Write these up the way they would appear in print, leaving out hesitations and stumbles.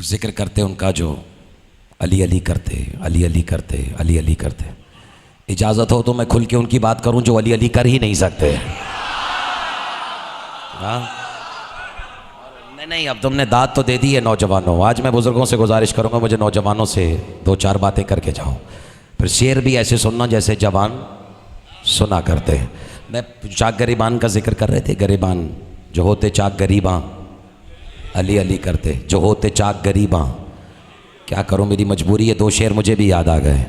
और जिक्र करते उनका जो अली अली करते, अली अली करते, अली अली करते। इजाज़त हो तो मैं खुल के उनकी बात करूं जो अली अली कर ही नहीं सकते। हाँ नहीं, अब तुमने दाद तो दे दी है नौजवानों। आज मैं बुज़ुर्गों से गुजारिश करूंगा मुझे नौजवानों से दो चार बातें करके जाओ, फिर शेर भी ऐसे सुनना जैसे जवान सुना करते हैं। मैं चाक गरीबान का जिक्र कर रहे थे, गरीबान जो होते चाक गरीबां अली अली करते, जो होते चाक गरीबां। क्या करूं, मेरी मजबूरी है, दो शेर मुझे भी याद आ गए,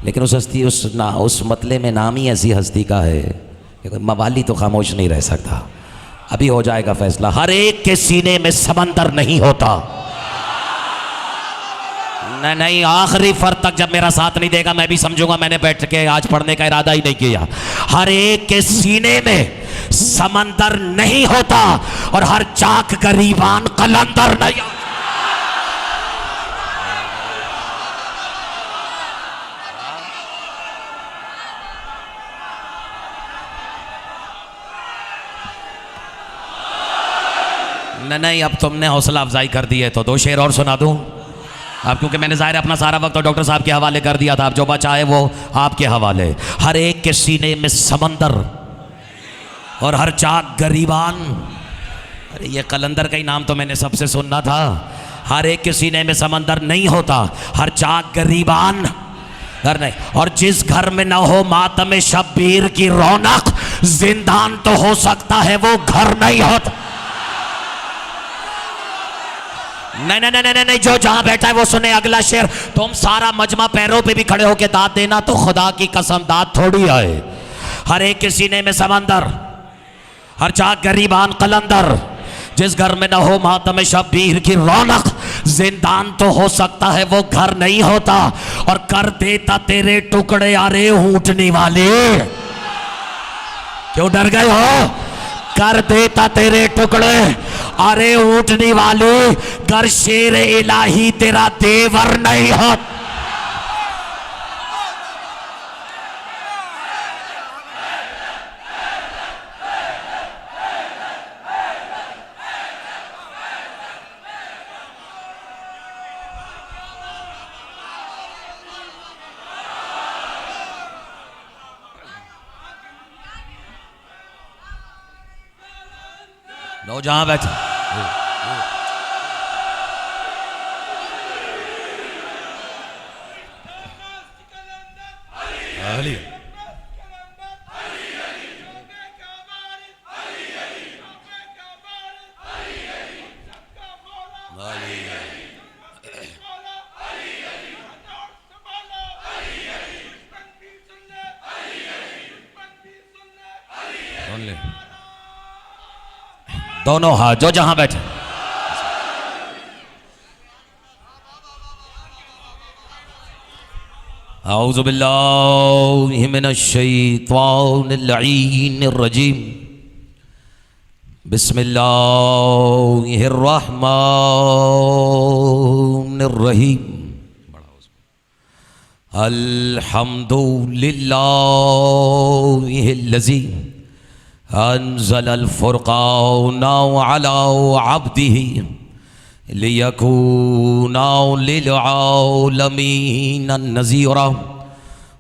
लेकिन उस हस्ती उस मतले में नाम ही ऐसी हस्ती का है कि मवाली तो खामोश नहीं रह सकता। अभी हो जाएगा फैसला। हर एक के सीने में समंदर नहीं होता। नहीं, आखिरी फर्द तक जब मेरा साथ नहीं देगा मैं भी समझूंगा मैंने बैठ के आज पढ़ने का इरादा ही नहीं किया। हर एक के सीने में समंदर नहीं होता और हर चाक गरीबान कलंदर नहीं होता। नहीं, अब तुमने हौसला अफजाई कर दी है तो दो शेर और सुना दूं अब, क्योंकि मैंने ज़ाहिर अपना सारा वक्त तो डॉक्टर साहब के हवाले कर दिया था। अब जो बचा है वो आपके हवाले। हर एक के सीने में समंदर और हर चाक गरीबान। अरे ये कलंदर का ही नाम तो मैंने सबसे सुनना था। हर एक के सीने में समंदर नहीं होता, हर चाक गरीबान घर नहीं। और जिस घर में ना हो मातम शब्बीर की रौनक, जिंदान तो हो सकता है वो घर नहीं होता। नहीं नहीं नहीं नहीं, जो जहां बैठा है वो सुने अगला शेर। तुम सारा मजमा पैरों पे भी खड़े होके दाद देना तो खुदा की कसम दाद थोड़ी आए। हर एक के सीने में समंदर, हर चाक गरीबान कलंदर, जिस घर में ना हो मातम शब्बीर की रौनक, जिंदान तो हो सकता है वो घर नहीं होता। और कर देता तेरे टुकड़े अरे ऊंटने वाले, क्यों डर गए हो? कर देता तेरे टुकड़े अरे ऊंटने वाले, गर शेर इलाही तेरा देवर नहीं हो। लो जहां बैठे अली दोनों हाथ जो जहां बैठे। औज़ु बिल्लाहि मिनश शैतानिर रजीम। बिस्मिल्लाहिर रहमानिर रहीम। अल्हम्दुलिल्लाहिल्लज़ी अनज़लल फ़ुरक़ान अला अब्दिही लियकूना लिलआलमीन नज़ीरा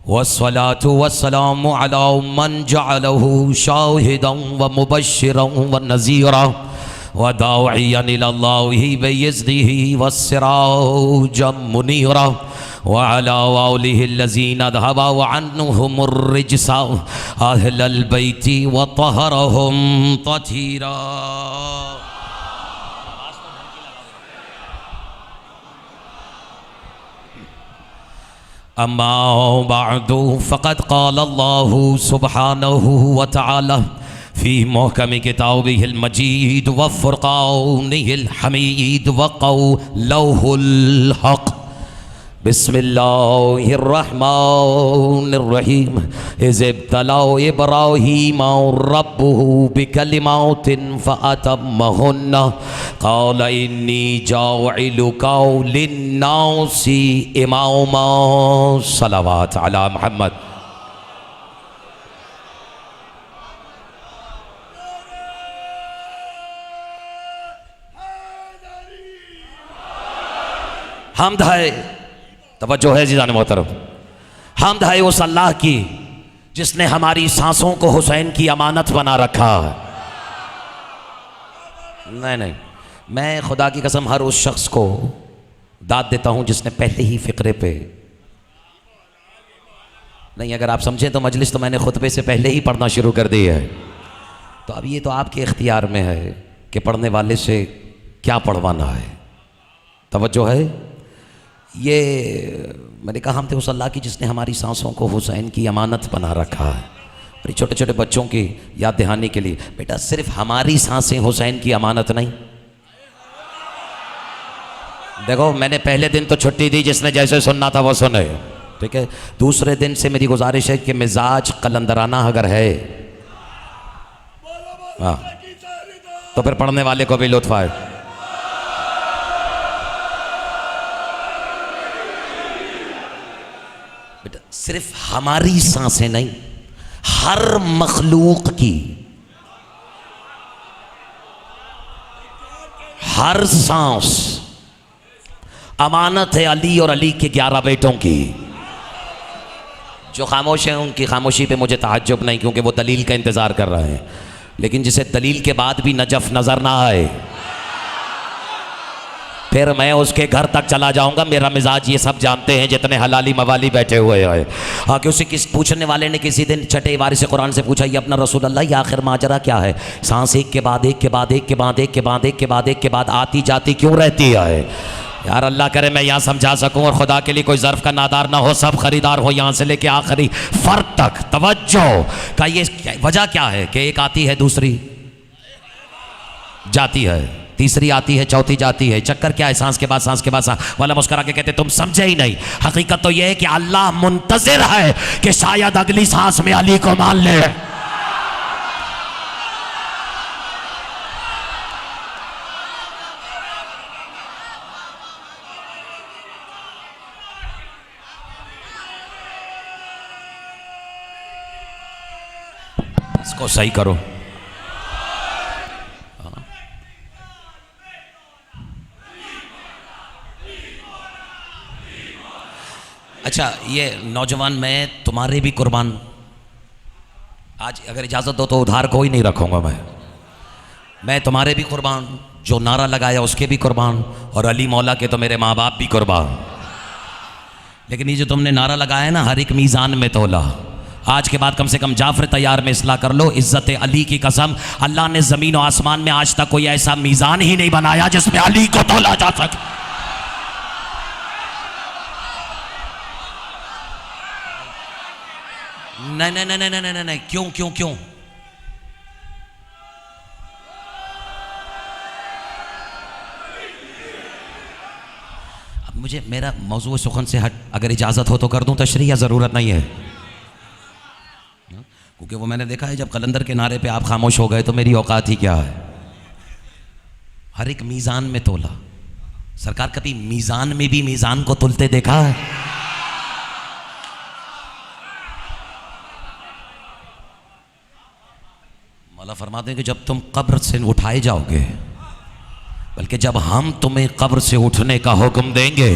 वस्सलातु वस्सलामु अला मन जअलहु शाहिदन व मुबश्शिरन व नज़ीरा व दाइयन इलल्लाहि बिइज़्निहि वस्सिराजम मुनीरा व अला आलिहिल्लज़ीना ज़हबा अन्हुमुर रिज्सा अहलल बैति व तहरहुम तथीरा। अम्मा बअदु फ़क़द क़ाल अल्लाहु सुब्हानहु व तआला फ़ी मुहकम किताबिहिल मजीद व फ़ुरक़ानिहिल हमीद व क़ौलुहुल हक़। बिस्मिल्लाहिर्रहमानिर्रहीम। इज़ इब्तला इब्राहीम रब्बुहु बिकलिमातिन फ़अतम्महुन्ना क़ाल इन्नी जाइलुका लिन्नासी इमामा। सलावत अला मुहम्मद। हमद है, तवज्जो है जीजान मोहतरम, हमद है उस अल्लाह की जिसने हमारी सांसों को हुसैन की अमानत बना रखा है। नहीं, मैं खुदा की कसम हर उस शख्स को दाद देता हूं जिसने पहले ही फिक्रे पे नहीं, अगर आप समझें तो मजलिस तो मैंने खुतबे से पहले ही पढ़ना शुरू कर दी है। तो अब ये तो आपके इख्तियार में है कि पढ़ने वाले से क्या पढ़वाना है। तवज्जो है। ये मैंने कहा हम थे उस अल्लाह की जिसने हमारी सांसों को हुसैन की अमानत बना रखा है। और छोटे छोटे बच्चों की याद दहानी के लिए, बेटा सिर्फ हमारी सांसें हुसैन की अमानत नहीं। देखो मैंने पहले दिन तो छुट्टी दी, जिसने जैसे सुनना था वो सुने, ठीक है। दूसरे दिन से मेरी गुजारिश है कि मिजाज कलंदराना अगर है, हाँ, तो फिर पढ़ने वाले को भी लुत्फ आए। बेटा सिर्फ हमारी सांसें नहीं, हर मखलूक की, हर सांस अमानत है अली और अली के 11 बेटों की। जो खामोश हैं उनकी खामोशी पे मुझे ताज्जुब नहीं, क्योंकि वो दलील का इंतज़ार कर रहे हैं। लेकिन जिसे दलील के बाद भी नजफ नज़र ना आए, फिर मैं उसके घर तक चला जाऊंगा। मेरा मिजाज ये सब जानते हैं जितने हलाली मवाली बैठे हुए हैं। हाँ, कि उसे किस पूछने वाले ने किसी दिन छठे वारी से कुरान से पूछा, ये अपना रसूल अल्लाह ये आखिर माजरा क्या है? सांस एक के बाद एक के बाद एक के बाद एक के बाद एक के बाद एक के बाद आती जाती क्यों रहती है? यार अल्लाह करे मैं यहाँ समझा सकूं और खुदा के लिए कोई ज़र्फ का नादार ना हो, सब खरीदार हो यहाँ से लेके आखिरी फर्क तक। तवज्जो का ये वजह क्या है कि एक आती है, दूसरी जाती है, तीसरी आती है, चौथी जाती है। चक्कर क्या है? सांस के बाद सांस के बाद सांस वाला मुस्कुरा के कहते तुम समझे ही नहीं। हकीकत तो यह है कि अल्लाह मुंतजिर है कि शायद अगली सांस में अली को मान ले। इसको सही करो। अच्छा ये नौजवान, मैं तुम्हारे भी कुर्बान, आज अगर इजाज़त दो तो उधार कोई नहीं रखूँगा मैं तुम्हारे भी कुर्बान, जो नारा लगाया उसके भी कुर्बान, और अली मौला के तो मेरे माँ बाप भी कुर्बान। लेकिन ये जो तुमने नारा लगाया ना, हर एक मीज़ान में तोला। आज के बाद कम से कम जाफर तैयार में इस्लाह कर लो। इज्जत अली की कसम, अल्लाह ने ज़मीन और आसमान में आज तक कोई ऐसा मीज़ान ही नहीं बनाया जिसमें अली को तोला जा सके। नहीं नहीं नहीं नहीं नहीं नहीं, क्यों क्यों क्यों? अब मुझे मेरा मौजूद सुखन से हट, अगर इजाज़त हो तो कर दूं तशरीह, या ज़रूरत नहीं है? क्योंकि वो मैंने देखा है जब कलंदर के नारे पे आप खामोश हो गए तो मेरी औकात ही क्या है। हर एक मीज़ान में तोला। सरकार कभी मीज़ान में भी मीज़ान को तुलते देखा है? मौला फरमाते हैं कि जब तुम कब्र से उठाए जाओगे, बल्कि जब हम तुम्हें कब्र से उठने का हुक्म देंगे,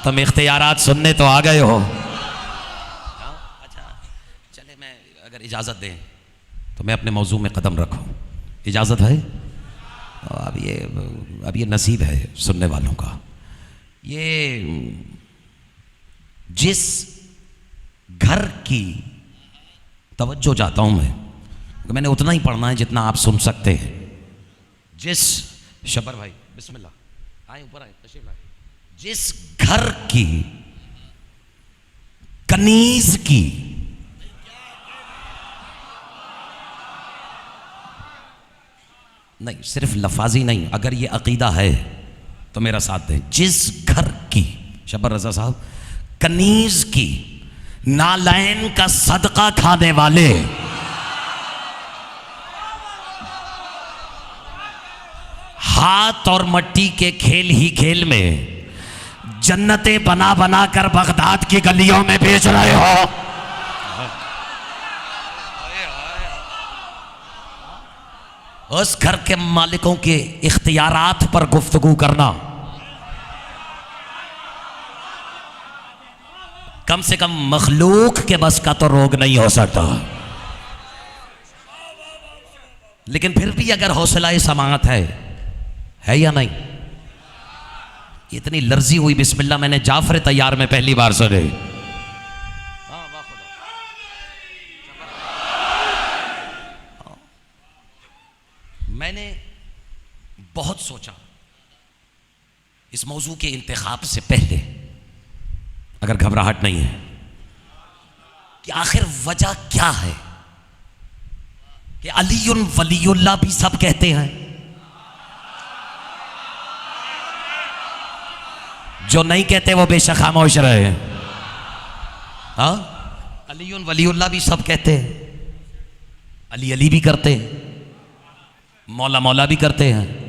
तुम इख्तियारात सुनने तो आ गए हो। अगर इजाज़त दें तो मैं अपने मौजू में कदम रखूं, इजाज़त है? अब ये नसीब है सुनने वालों का। ये जिस घर की तवज्जो चाहता हूं मैं, मैंने उतना ही पढ़ना है जितना आप सुन सकते हैं। जिस शबर भाई बिस्मिल्लाह आए, ऊपर आए, तशरीफ लाए। जिस घर की कनीज की नहीं, सिर्फ लफाजी नहीं, अगर ये अकीदा है तो मेरा साथ दें। जिस घर की, शबर रजा साहब, कनीज की नालैन का सदका खाने वाले, हाथ और मट्टी के खेल ही खेल में जन्नतें बना बना कर बगदाद की गलियों में बेच रहे हो, उस घर के मालिकों के इख्तियारात पर गुफ्तगू करना कम से कम मखलूक के बस का तो रोग नहीं हो सकता। लेकिन फिर भी अगर हौसला समाअत है या नहीं? इतनी लर्जी हुई बिस्मिल्लाह मैंने जाफर तैयार में पहली बार सुने। मैंने बहुत सोचा इस मौजू के इंतखाब से पहले, अगर घबराहट नहीं है, कि आखिर वजह क्या है कि अलीयुन वलीयुल्लाह भी सब कहते हैं, जो नहीं कहते वो बेशक खामोश रहे। हाँ, अलीयुन वलीयुल्लाह भी सब कहते हैं, अली अली भी करते हैं, मौला मौला भी करते हैं।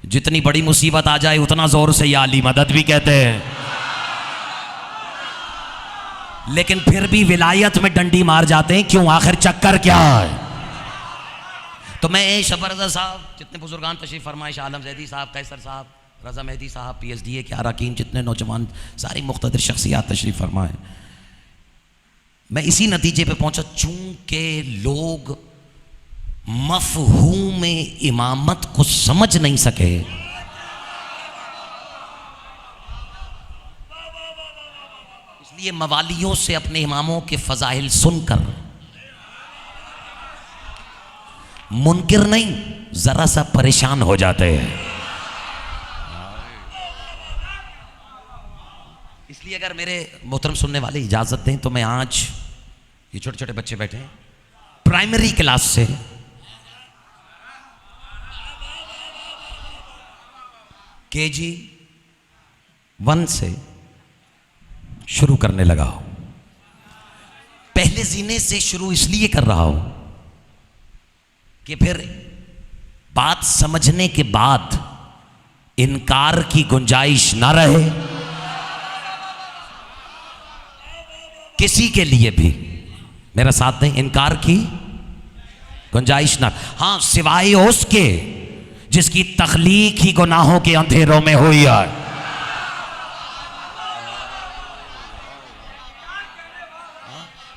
जितनी बड़ी मुसीबत आ जाए उतना जोर से या अली मदद भी कहते हैं। लेकिन फिर भी विलायत में डंडी मार जाते हैं, क्यों? आखिर चक्कर क्या है? तो मैं शबर रज़ा साहब, जितने बुजुर्गान तशरीफ फरमाए, शाह आलम जैदी साहब, कैसर साहब, रज़ा मेहदी साहब, PhD के अरकान, जितने नौजवान, सारी मुख्तलिफ शख्सियात तशरीफ फरमाए, मैं इसी नतीजे पे पहुंचा, चूंकि लोग मफ़हूम इमामत को समझ नहीं सके, इसलिए मवालियों से अपने इमामों के फ़ज़ाइल सुनकर मुनकिर नहीं, ज़रा सा परेशान हो जाते हैं। इसलिए अगर मेरे मोहतरम सुनने वाले इजाज़त दें तो मैं आज, ये छोटे छोटे बच्चे बैठे हैं प्राइमरी क्लास से KG 1 से शुरू करने लगा हूं। पहले जीने से शुरू इसलिए कर रहा हूं कि फिर बात समझने के बाद इनकार की गुंजाइश ना रहे किसी के लिए भी। मेरा साथ दें, इनकार की गुंजाइश ना, हाँ सिवाय उसके जिसकी तख्लीक ही गुनाहों के अंधेरों में हुई है।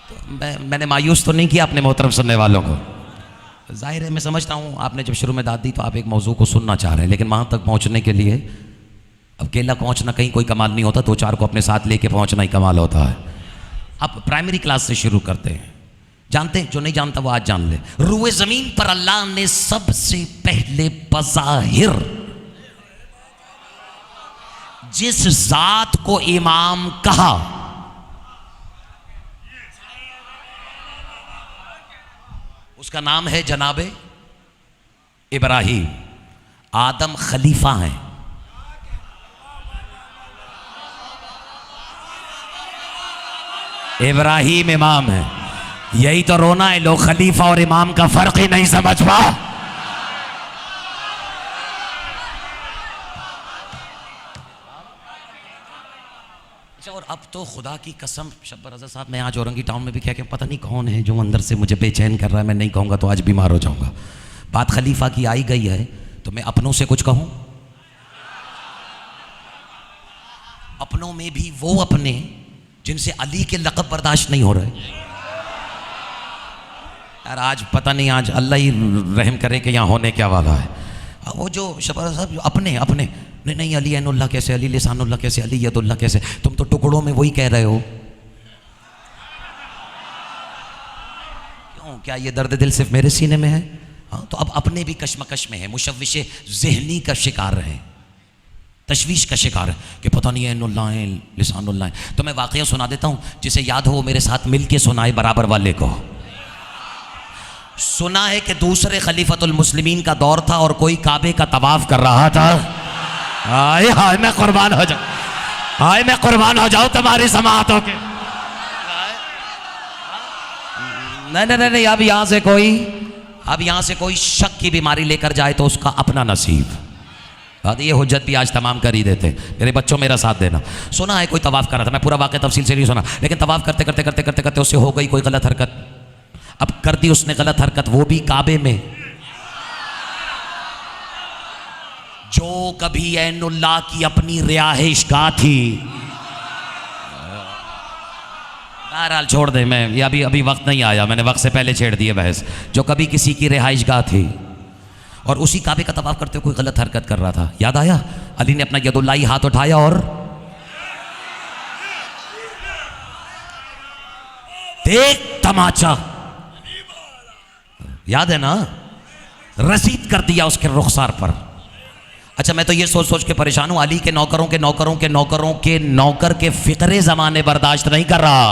तो मैंने मायूस तो नहीं किया अपने मोहतरम सुनने वालों को। जाहिर है मैं समझता हूँ आपने जब शुरू में दाद दी तो आप एक मौजू को सुनना चाह रहे हैं, लेकिन वहाँ तक पहुँचने के लिए अकेला पहुँचना कहीं कोई कमाल नहीं होता, 2-4 को अपने साथ लेके पहुँचना ही कमाल होता है। अब प्राइमरी क्लास से शुरू करते हैं। जानते हैं, जो नहीं जानता वो आज जान ले। रूए ज़मीन पर अल्लाह ने सबसे पहले बज़ाहिर जिस ज़ात को इमाम कहा उसका नाम है जनाबे इब्राहीम। आदम खलीफा हैं, इब्राहीम इमाम है। यही तो रोना है, लोग खलीफा और इमाम का फर्क ही नहीं समझ पा। और अब तो खुदा की कसम शब्बर रज़ा साहब, मैं आज औरंगी टाउन में भी कह के पता नहीं कौन है जो अंदर से मुझे बेचैन कर रहा है, मैं नहीं कहूँगा तो आज बीमार हो जाऊँगा। बात खलीफा की आई गई है तो मैं अपनों से कुछ कहूँ। अपनों में भी वो अपने जिनसे अली के लक़ब बर्दाश्त नहीं हो रहे। यार आज पता नहीं, आज अल्लाह ही रहम करे कि यहाँ होने क्या वाला है। वो जो शब्बर साहब जो अपने अपने नहीं अली ऐनुल्लाह कैसे, अली लिसानुल्लाह कैसे, अली यदुल्लाह कैसे, तुम तो टुकड़ों में वही कह रहे हो। क्यों, क्या ये दर्द दिल सिर्फ मेरे सीने में है? हाँ, तो अब अपने भी कशमकश में है, मुशव्विश ज़हनी का शिकार है, तशवीश का शिकार है कि पता नहीं ऐनुल्लाह है लिसानुल्लाह है। तो मैं वाक़या सुना देता हूँ, जिसे याद हो वो मेरे साथ मिल के सुनाए बराबर वाले को। सुना है कि दूसरे खलीफतुल मुस्लिमीन का दौर था और कोई काबे का तवाफ कर रहा था। हाय हाय मैं कुर्बान हो जाऊं, हाय मैं कुर्बान हो जाऊं तुम्हारी समाअतों के। नहीं नहीं नहीं, अब यहाँ से कोई शक की बीमारी लेकर जाए तो उसका अपना नसीब। ये हुज्जत भी आज तमाम कर ही देते। मेरे बच्चों मेरा साथ देना। सुना है कोई तवाफ कर रहा था, मैं पूरा वाक़या तफसील से नहीं सुना, लेकिन तवाफ करते करते करते करते करते उससे हो गई कोई गलत हरकत। अब कर दी उसने गलत हरकत, वो भी काबे में। जो कभी ऐनुल्लाह की अपनी रिहाइशगाह थी, बहरहाल छोड़ दे, मैं ये अभी अभी वक्त नहीं आया, मैंने वक्त से पहले छेड़ दिए बहस। जो कभी किसी की रिहाइशगाह थी और उसी काबे का तवाफ करते हुए कोई गलत हरकत कर रहा था, याद आया, अली ने अपना यदुल्लाही हाथ उठाया और देख तमाचा, याद है ना, रसीद कर दिया उसके रुखसार पर। अच्छा मैं तो ये सोच सोच के परेशान हूं, अली के नौकरों के नौकरों के नौकरों के नौकर के फिक्रे जमाने बर्दाश्त नहीं कर रहा।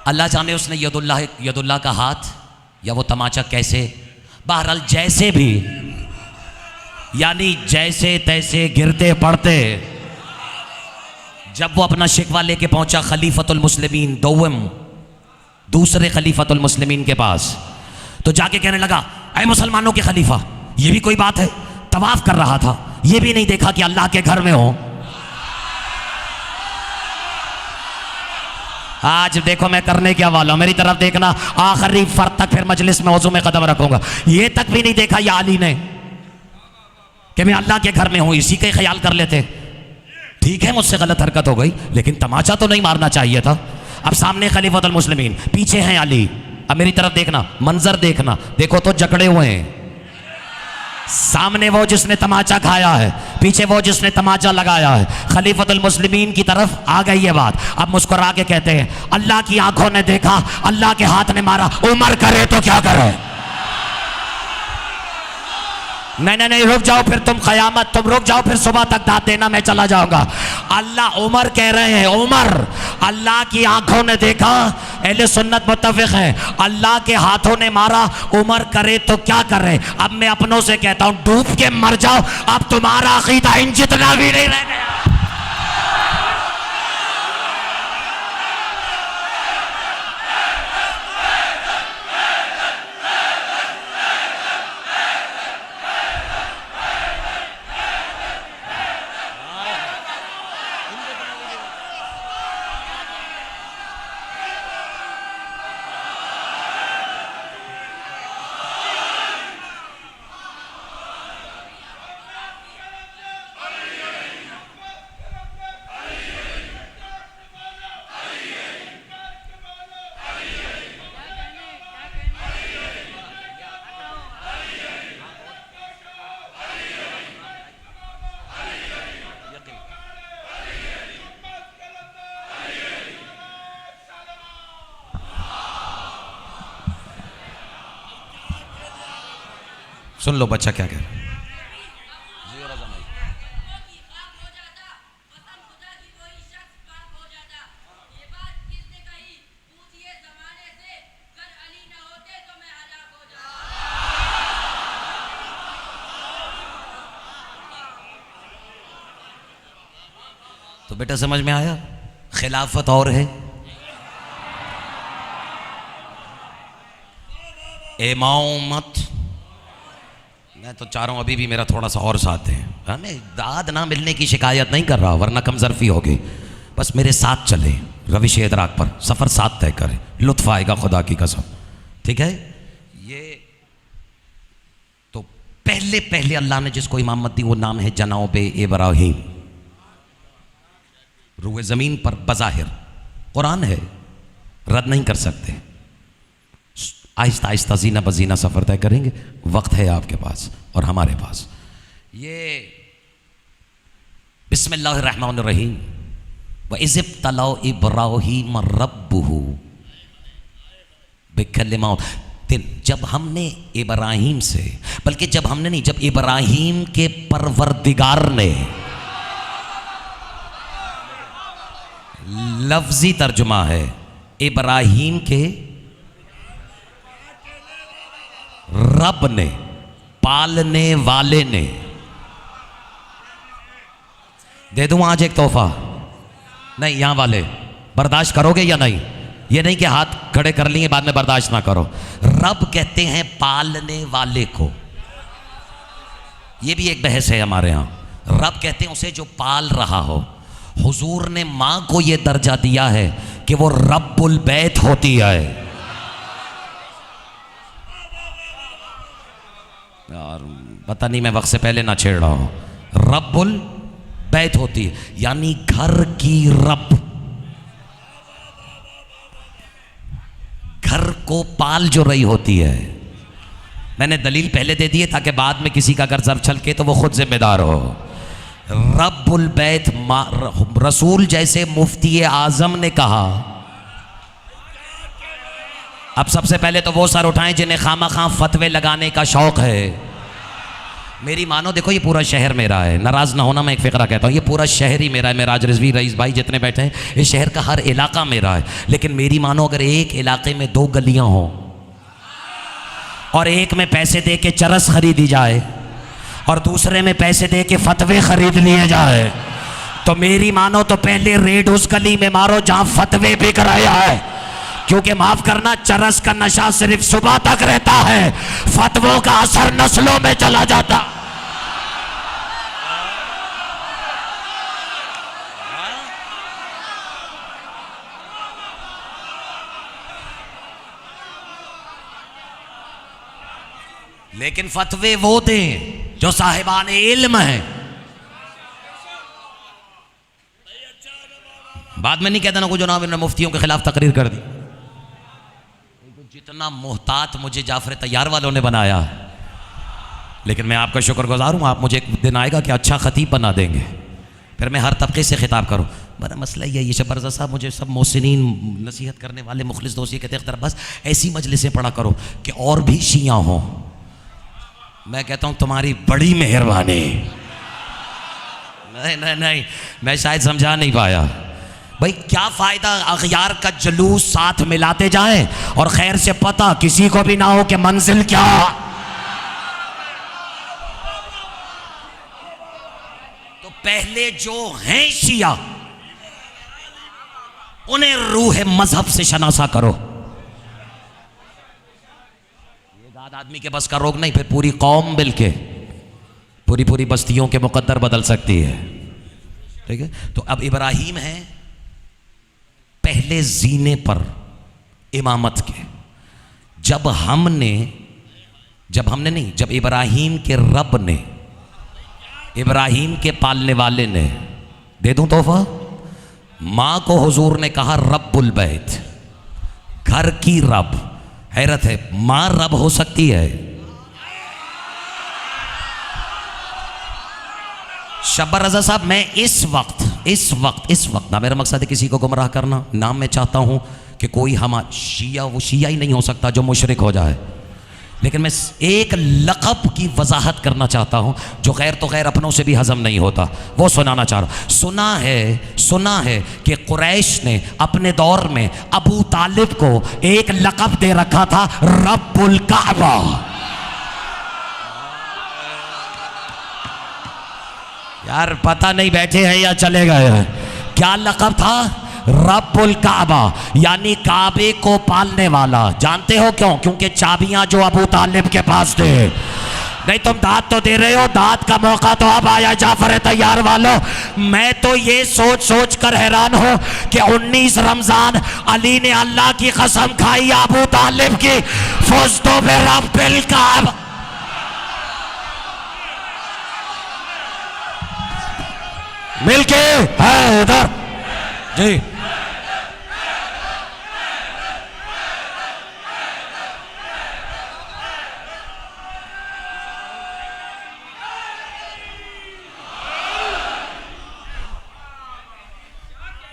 अल्लाह जाने उसने यदुल्लाह का हाथ या वो तमाचा कैसे, बहरहाल जैसे भी, यानी जैसे तैसे गिरते पड़ते, जब वो अपना शिकवा लेके पहुंचा खलीफतुल मुस्लिमीन दूसरे खलीफतुल मुस्लिमीन के पास, तो जाके कहने लगा, ऐ मुसलमानों के खलीफा, ये भी कोई बात है, तवाफ कर रहा था, ये भी नहीं देखा कि अल्लाह के घर में हो। आज देखो मैं करने क्या वाला हूं, मेरी तरफ देखना, आखिरी फर्द तक फिर मजलिस में वजू में कदम रखूंगा। ये तक भी नहीं देखा या अली ने कि मैं अल्लाह के घर में हूं, इसी का ख्याल कर लेते। ठीक है मुझसे गलत हरकत हो गई, लेकिन तमाचा तो नहीं मारना चाहिए था। अब सामने खलीफतुल मुस्लिमीन, पीछे हैं अली, अब मेरी तरफ देखना, मंजर देखना, देखो तो जकड़े हुए हैं, सामने वो जिसने तमाचा खाया है, पीछे वो जिसने तमाचा लगाया है। खलीफतुल मुस्लिमीन की तरफ आ गई ये बात, अब मुस्कुरा के कहते हैं, अल्लाह की आंखों ने देखा, अल्लाह के हाथ ने मारा, उमर करे तो क्या करे। नहीं रुक जाओ, फिर तुम कयामत, तुम रुक जाओ, फिर सुबह तक दाद देना, मैं चला जाऊंगा। अल्लाह, उमर कह रहे हैं, उमर, अल्लाह की आंखों ने देखा, अहले सुन्नत मुत्तफिक है, अल्लाह के हाथों ने मारा, उमर करे तो क्या करे। अब मैं अपनों से कहता हूं, डूब के मर जाओ, अब तुम्हारा अकीदा इन जितना भी नहीं रह गया। सुन लो बच्चा क्या कह रहा है। तो बेटा समझ में आया, खिलाफत और है, इमामत। मैं तो चाह रहा हूं अभी भी मेरा थोड़ा सा और साथ दें, हमें दाद ना मिलने की शिकायत नहीं कर रहा, वरना कमजरफी होगी। बस मेरे साथ चले, रविश इदराक पर सफ़र साथ तय करें, लुत्फ आएगा खुदा की कसम। ठीक है, ये तो पहले पहले अल्लाह ने जिसको इमामत दी वो नाम है जनाब इब्राहीम। रूए ज़मीन पर बज़ाहिर कुरान है, रद्द नहीं कर सकते। आहिस्ता आहिस्ता जीना बजीना सफ़र तय करेंगे, वक्त है आपके पास और हमारे पास। ये बिस्मिल्लाहिर्रहमानिर्रहीम, व इज़ इब्तला इब्राहीम रब्बुहु बिकलिमात, जब हमने इब्राहीम से, बल्कि जब हमने नहीं, जब इब्राहीम के परवरदिगार ने, लफ्जी तर्जुमा है, इब्राहीम के रब ने, पालने वाले ने। दे दूं आज एक तोहफा? नहीं, यहां वाले बर्दाश्त करोगे या नहीं? ये नहीं कि हाथ खड़े कर लिए बाद में बर्दाश्त ना करो। रब कहते हैं पालने वाले को, ये भी एक बहस है हमारे यहां। रब कहते हैं उसे जो पाल रहा हो। हुजूर ने मां को यह दर्जा दिया है कि वो रब्बुल बैत होती है। यार पता नहीं मैं वक्त से पहले ना छेड़ रहा हूं। रब्बुल बैत होती है, यानी घर की रब, घर को पाल जो रही होती है। मैंने दलील पहले दे दी है ताकि बाद में किसी का अगर जब छलके तो वो खुद जिम्मेदार हो। रब्बुल बैत रसूल जैसे मुफ्ती आजम ने कहा। अब सबसे पहले तो वो सर उठाएं जिन्हें खामा खां फतवे लगाने का शौक है। मेरी मानो, देखो ये पूरा शहर मेरा है, नाराज ना होना, मैं एक फिक्रा कहता हूँ, ये पूरा शहर ही मेरा है। मेराज रिजवी रईस भाई जितने बैठे हैं, इस शहर का हर इलाका मेरा है। लेकिन मेरी मानो, अगर एक इलाके में 2 गलियां हों और एक में पैसे दे के चरस खरीदी जाए और दूसरे में पैसे दे के फतवे खरीद लिए जाए, तो मेरी मानो तो पहले रेड उस गली में मारो जहां फतवे बिक रहा है। क्योंकि माफ करना, चरस का नशा सिर्फ सुबह तक रहता है, फतवों का असर नस्लों में चला जाता। लेकिन फतवे वो दें जो साहिबान इल्म हैं। बाद में नहीं कहता ना कोई जनाब ने मुफ्तियों के खिलाफ तकरीर कर दी। जितना मोहतात मुझे जाफर तैयार वालों ने बनाया, लेकिन मैं आपका शुक्रगुजार हूँ। आप मुझे एक दिन आएगा कि अच्छा खतीब बना देंगे, फिर मैं हर तबके से खिताब करूँ। मेरा मसला ये है, शबर रज़ा साहब मुझे सब मोहसिनीन नसीहत करने वाले मुखलिस दोस्त ये कहते हैं बस ऐसी मजलिसें पढ़ा करो कि और भी शियाँ हों। मैं कहता हूँ तुम्हारी बड़ी मेहरबानी। नहीं नहीं नहीं, मैं शायद समझा नहीं पाया। भाई क्या फ़ायदा अखयार का जलूस साथ मिलाते जाएं और खैर से पता किसी को भी ना हो कि मंजिल क्या। तो पहले जो हैं शिया, उन्हें रूह मजहब से शनासा करो। आदमी के बस का रोग नहीं, फिर पूरी कौम मिलके पूरी पूरी बस्तियों के मुकद्दर बदल सकती है। ठीक है, तो अब इब्राहिम है पहले जीने पर इमामत के। जब इब्राहिम के रब ने, इब्राहिम के पालने वाले ने, दे दूं तोहफा, मां को हुजूर ने कहा रब्बुल बैत, घर की रब। हैरत है, मां रब हो सकती है। शब्बर रज़ा साहब, मैं इस वक्त ना, मेरा मकसद है किसी को गुमराह करना ना। मैं चाहता हूं कि कोई हमारा शिया, वो शिया ही नहीं हो सकता जो मुशरिक हो जाए। लेकिन मैं एक लक़ब की वजाहत करना चाहता हूं जो खैर तो खैर अपनों से भी हजम नहीं होता, वो सुनाना चाह रहा हूं। सुना है कि कुरैश ने अपने दौर में अबू तालिब को एक लक़ब दे रखा था, रब्बुल काबा। यार पता नहीं बैठे हैं या चले गए हैं, क्या लक़ब था? रब्बुल काबा, यानी काबे को पालने वाला। जानते हो क्यों? क्योंकि चाबियां जो अबू तालिब के पास थे। नहीं तुम दाद तो दे रहे हो, दाद का मौका तो अब आया जाफर तैयार वालों। मैं तो ये सोच कर हैरान हूं कि 19 रमजान अली ने अल्लाह की कसम खाई अबू तालिब की, फुज़्तु बिरब्बिल काबा। मिलके है इधर जी।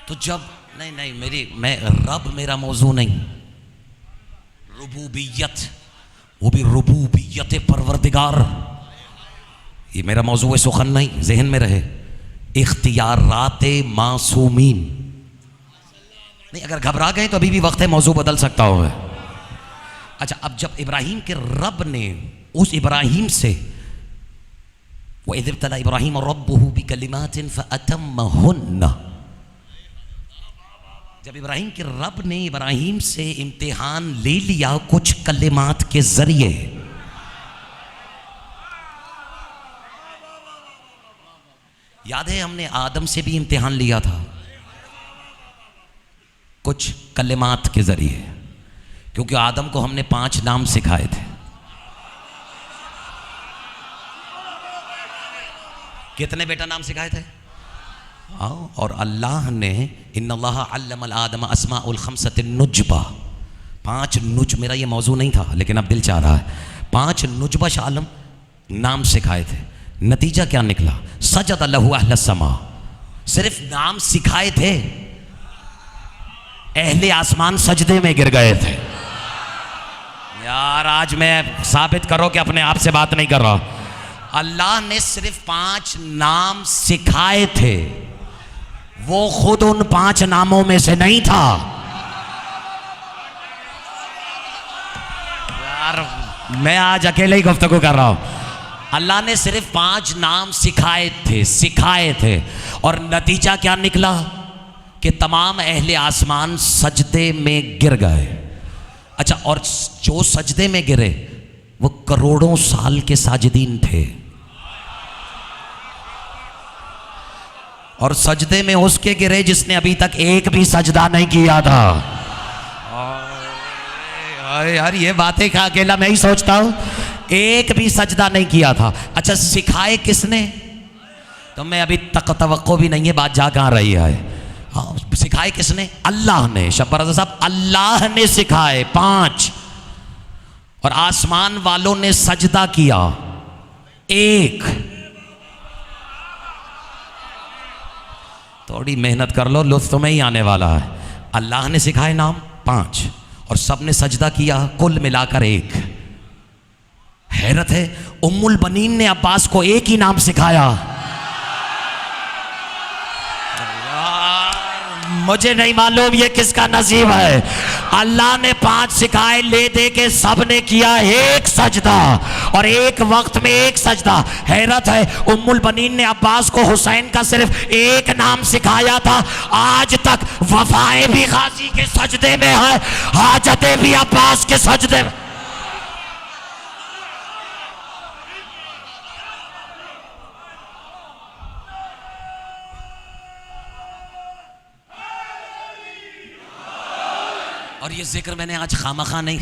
तो जब मैं रब मेरा मौजू नहीं, रुबूबियत, वो भी रुबूबियत परवरदिगार, ये मेरा मौजू है। सुखन नहीं, जहन में रहे। इख्तियारात मासूमीन नहीं, अगर घबरा गए तो अभी भी वक्त है, मौजू बदल सकता होगा। अच्छा, अब जब इब्राहिम के रब ने उस इब्राहिम से, वो इज़्ब्तला इब्राहिम रब्बुहु बिकलिमातिन फअतम्महुन्ना, जब इब्राहिम के रब ने इब्राहिम से इम्तिहान ले लिया कुछ कलिमात के जरिए, याद है हमने आदम से भी इम्तिहान लिया था कुछ कलिमात के जरिए, क्योंकि आदम को हमने 5 नाम सिखाए थे। कितने बेटा नाम सिखाए थे? और अल्लाह ने इन्नल्लाह अल्लमल आदम अस्माउल खम्सतिन नुजबा, 5 नुज, मेरा ये मौजू नहीं था लेकिन अब दिल चाह रहा है, 5 नुजबश आलम नाम सिखाए थे। नतीजा क्या निकला? सजद लहू अहलस समा, सिर्फ नाम सिखाए थे, अहले आसमान सजदे में गिर गए थे। यार आज मैं साबित करो कि अपने आप से बात नहीं कर रहा। अल्लाह ने सिर्फ 5 नाम सिखाए थे, वो खुद उन 5 नामों में से नहीं था। यार मैं आज अकेले ही गुफ्तगू कर रहा हूं। अल्लाह ने सिर्फ 5 नाम सिखाए थे और नतीजा क्या निकला कि तमाम अहले आसमान सजदे में गिर गए। अच्छा, और जो सजदे में गिरे वो करोड़ों साल के साजिदीन थे, और सजदे में उसके गिरे जिसने अभी तक एक भी सजदा नहीं किया था। यार ये बातें का अकेला मैं ही सोचता हूं, एक भी सजदा नहीं किया था। अच्छा, सिखाए किसने? तो मैं अभी तक तवक्को भी नहीं है बात जा कहां रही है। हाँ, सिखाए किसने? अल्लाह ने। शब्बरज़ा साहब, अल्लाह ने सिखाए 5, और आसमान वालों ने सजदा किया 1। थोड़ी मेहनत कर लो, लुत्फ तुम्हें ही आने वाला है। अल्लाह ने सिखाए नाम 5 और सब ने सजदा किया कुल मिलाकर 1। हैरत है, उम्मुल बनीन ने अब्बास को एक ही नाम सिखाया। मुझे नहीं मालूम ये किसका नसीब है। अल्लाह ने 5 सिखाए, ले दे के सब ने किया 1 सजदा, और एक वक्त में 1 सजदा। हैरत है, उम्मुल बनीन ने अब्बास को हुसैन का सिर्फ 1 नाम सिखाया था। आज तक वफाएं भी गाजी के सजदे में है, हाजतें भी अब्बास के सजदे में। और ये जिक्र मैंने आज खामखा नहीं,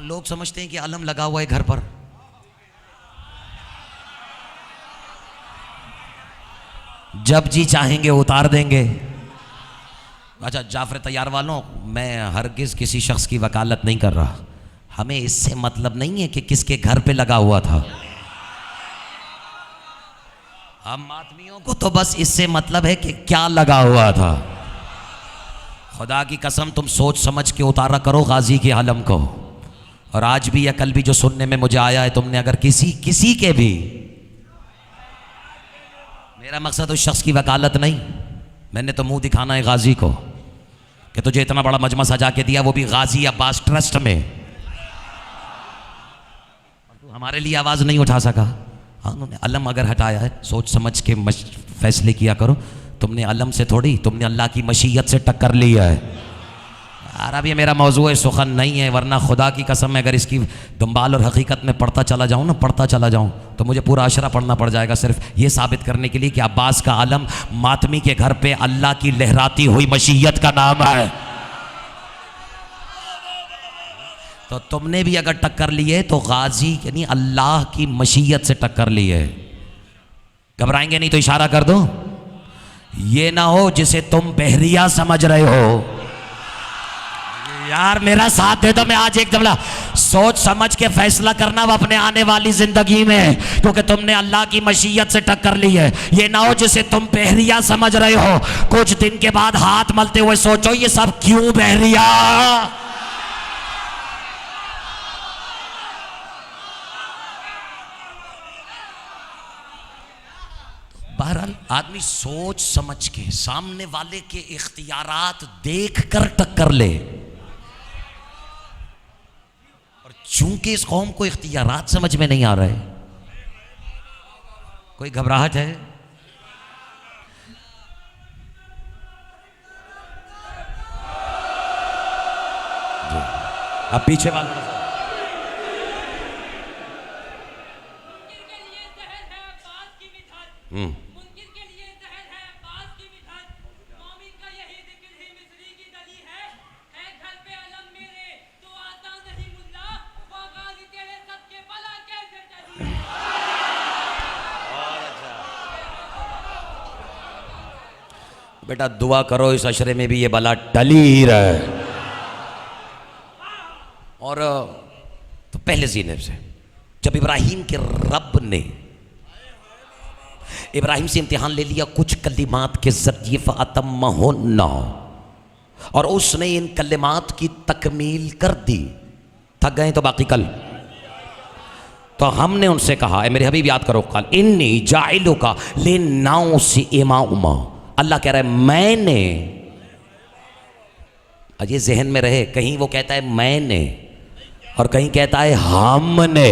लोग समझते हैं कि आलम लगा हुआ है घर पर। जब जी चाहेंगे उतार देंगे। अच्छा, जाफर तैयार वालों, मैं हरगिज किसी शख्स की वकालत नहीं कर रहा। हमें इससे मतलब नहीं है कि किसके घर पे लगा हुआ था। हम आदमियों को तो बस इससे मतलब है कि क्या लगा हुआ था। खुदा की कसम, तुम सोच समझ के उतारा करो गाजी के आलम को। और आज भी या कल भी जो सुनने में मुझे आया है, तुमने अगर किसी के भी, मेरा मकसद उस शख्स की वकालत नहीं, मैंने तो मुंह दिखाना है गाजी को कि तुझे इतना बड़ा मजमा सजा के दिया, वो भी गाजी अब्बास ट्रस्ट में, और तू हमारे लिए आवाज़ नहीं उठा सका। हाँ, उन्होंने अलम अगर हटाया है, सोच समझ के फैसले किया करो। तुमने अलम से थोड़ी, तुमने अल्लाह की मशीयत से टक्कर लिया है। यार अब ये मेरा मौजू सुखन नहीं है, वरना खुदा की कसम में अगर इसकी दंबाल और हकीकत में पढ़ता चला जाऊँ तो मुझे पूरा अशरा पढ़ना पड़ जाएगा, सिर्फ ये साबित करने के लिए कि अब्बास का आलम मातमी के घर पे अल्लाह की लहराती हुई मशीयत का नाम है। तो तुमने भी अगर टक्कर ली है तो गाजी यानी अल्लाह की मशीयत से टक्कर ली है। घबराएंगे नहीं तो इशारा कर दो, ये ना हो जिसे तुम बहरिया समझ रहे हो। यार मेरा साथ दे दो, मैं आज एक जमला सोच समझ के फैसला करना वो अपने आने वाली जिंदगी में, क्योंकि तुमने अल्लाह की मशीयत से टक्कर ली है। ये ना हो जिसे तुम बहरिया समझ रहे हो, कुछ दिन के बाद हाथ मलते हुए सोचो ये सब क्यों बहरिया। बहरहाल आदमी सोच समझ के सामने वाले के इख्तियारात देख कर टक्कर ले, और चूंकि इस कौम को इख्तियारात समझ में नहीं आ रहे, कोई घबराहट है? जी। अब पीछे वाला बेटा दुआ करो इस अशरे में भी ये बला टली ही रहे। और तो पहले ज़ीने से जब इब्राहिम के रब ने इब्राहिम से इम्तिहान ले लिया कुछ कलिमात के ज़रिए फ़अतम्महुन्ना, और उसने इन कलिमात की तकमील कर दी। थक गए तो बाकी कल तो हमने उनसे कहा, मेरे हबीब याद करो, कल इन्नी जाइलुका लिन्नासी इमामा। अल्लाह कह रहा है मैंने, ये जहन में रहे, कहीं वो कहता है मैंने और कहीं कहता है हमने।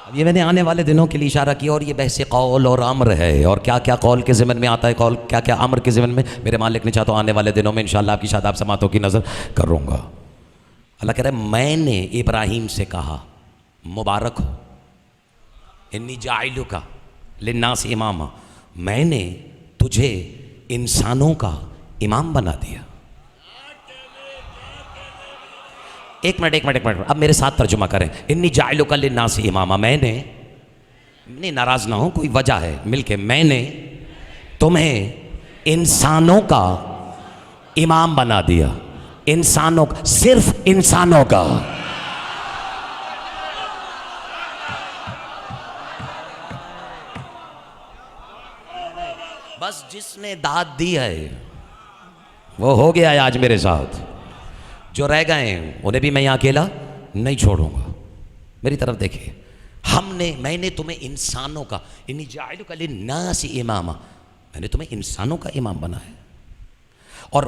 अब ये मैंने आने वाले दिनों के लिए इशारा किया, और ये बहस कौल और अम्र है, और क्या क्या कौल के ज़िमन में आता है, कौल क्या क्या अम्र के ज़िमन में। मेरे मालिक ने चाहा तो आने वाले दिनों में इंशाअल्लाह आपकी शादाब समातों की नज़र करूँगा। अल्लाह कह रहा है मैंने इब्राहिम से कहा मुबारक हो, इन्नी जाइलुका लिन्नास इमामा, मैंने तुझे इंसानों का इमाम बना दिया। एक मिनट अब मेरे साथ तर्जुमा करें। इन्नी जाइलुका लिन्नास इमामा, मैंने, नहीं नाराज ना हो, कोई वजह है, मिलके, मैंने तुम्हें इंसानों का इमाम बना दिया। इंसानों का, सिर्फ इंसानों का। बस जिसने दाद दी है वो हो गया है आज मेरे साथ। जो रह गए उन्हें भी मैं यहाँ अकेला नहीं छोड़ूंगा। मेरी तरफ देखिए, मैंने तुम्हें इंसानों का, इन्नी जाइलुका लिन्नासी इमामा, मैंने तुम्हें इंसानों का इमाम बनाया, और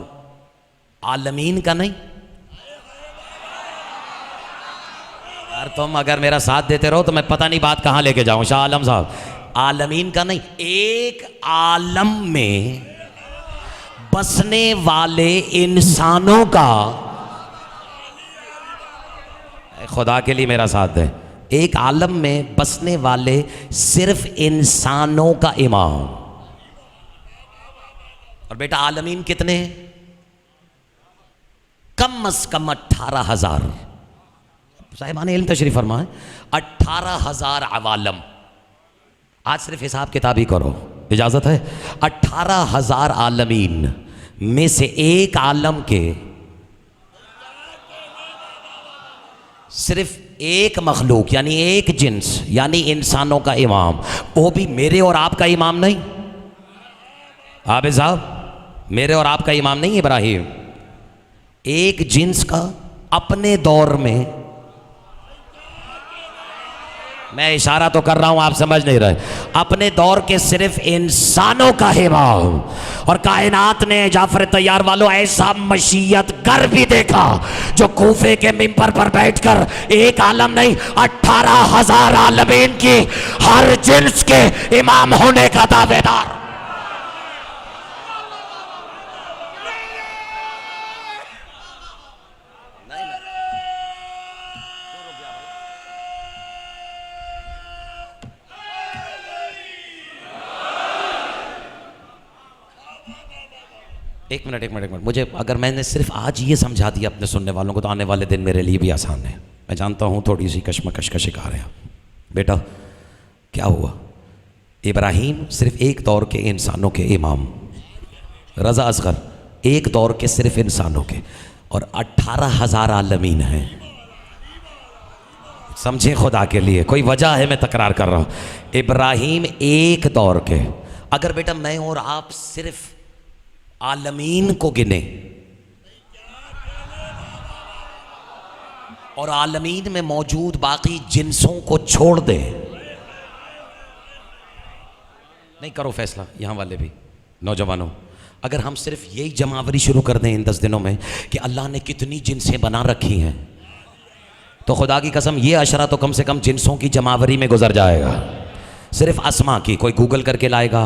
आलमीन का नहीं। यार तुम अगर मेरा साथ देते रहो तो मैं पता नहीं बात कहाँ लेके जाऊं। शाह आलम साहब, आलमीन का नहीं, एक आलम में बसने वाले इंसानों का, खुदा के लिए मेरा साथ है, एक आलम में बसने वाले सिर्फ इंसानों का इमाम। और बेटा आलमीन कितने हैं? कम अज कम 18,000। साहिबान इल्म तशरीफ फरमाएं, 18,000 अवालम। आज सिर्फ हिसाब किताब ही करो, इजाज़त है? 18,000 आलमीन में से एक आलम के सिर्फ एक मखलूक यानी एक जिन्स यानी इंसानों का इमाम, वो भी मेरे और आपका इमाम नहीं। आबिद साहब, मेरे और आपका इमाम नहीं इब्राहिम, एक जिन्स का अपने दौर में। मैं इशारा तो कर रहा हूं, आप समझ नहीं रहे। अपने दौर के सिर्फ इंसानों का इमाम। और कायनात ने जाफर तैयार वालों ऐसा मशीयत गर भी देखा जो कूफे के मिंबर पर बैठकर एक आलम नहीं 18,000 आलमीन की हर जिन्स के इमाम होने का दावेदार। एक मिनट मुझे, अगर मैंने सिर्फ आज ये समझा दिया अपने सुनने वालों को तो आने वाले दिन मेरे लिए भी आसान है। मैं जानता हूँ थोड़ी सी कश्मकश का शिकार है। बेटा क्या हुआ, इब्राहिम सिर्फ एक दौर के इंसानों के इमाम, रज़ा असगर एक दौर के सिर्फ इंसानों के, और 18,000 आलमीन हैं। समझे खुदा के लिए, कोई वजह है मैं तकरार कर रहा हूँ। इब्राहिम एक दौर के, अगर बेटा मैं और आप सिर्फ आलमीन को गिने और आलमीन में मौजूद बाकी जिन्सों को छोड़ दे, नहीं करो फैसला यहां वाले भी नौजवानों, अगर हम सिर्फ यही जमावरी शुरू कर दें इन 10 दिनों में कि अल्लाह ने कितनी जिन्सें बना रखी हैं, तो तो खुदा की कसम ये अशरा तो कम से कम जिन्सों की जमावरी में गुजर जाएगा। सिर्फ अस्मा की, कोई गूगल करके लाएगा,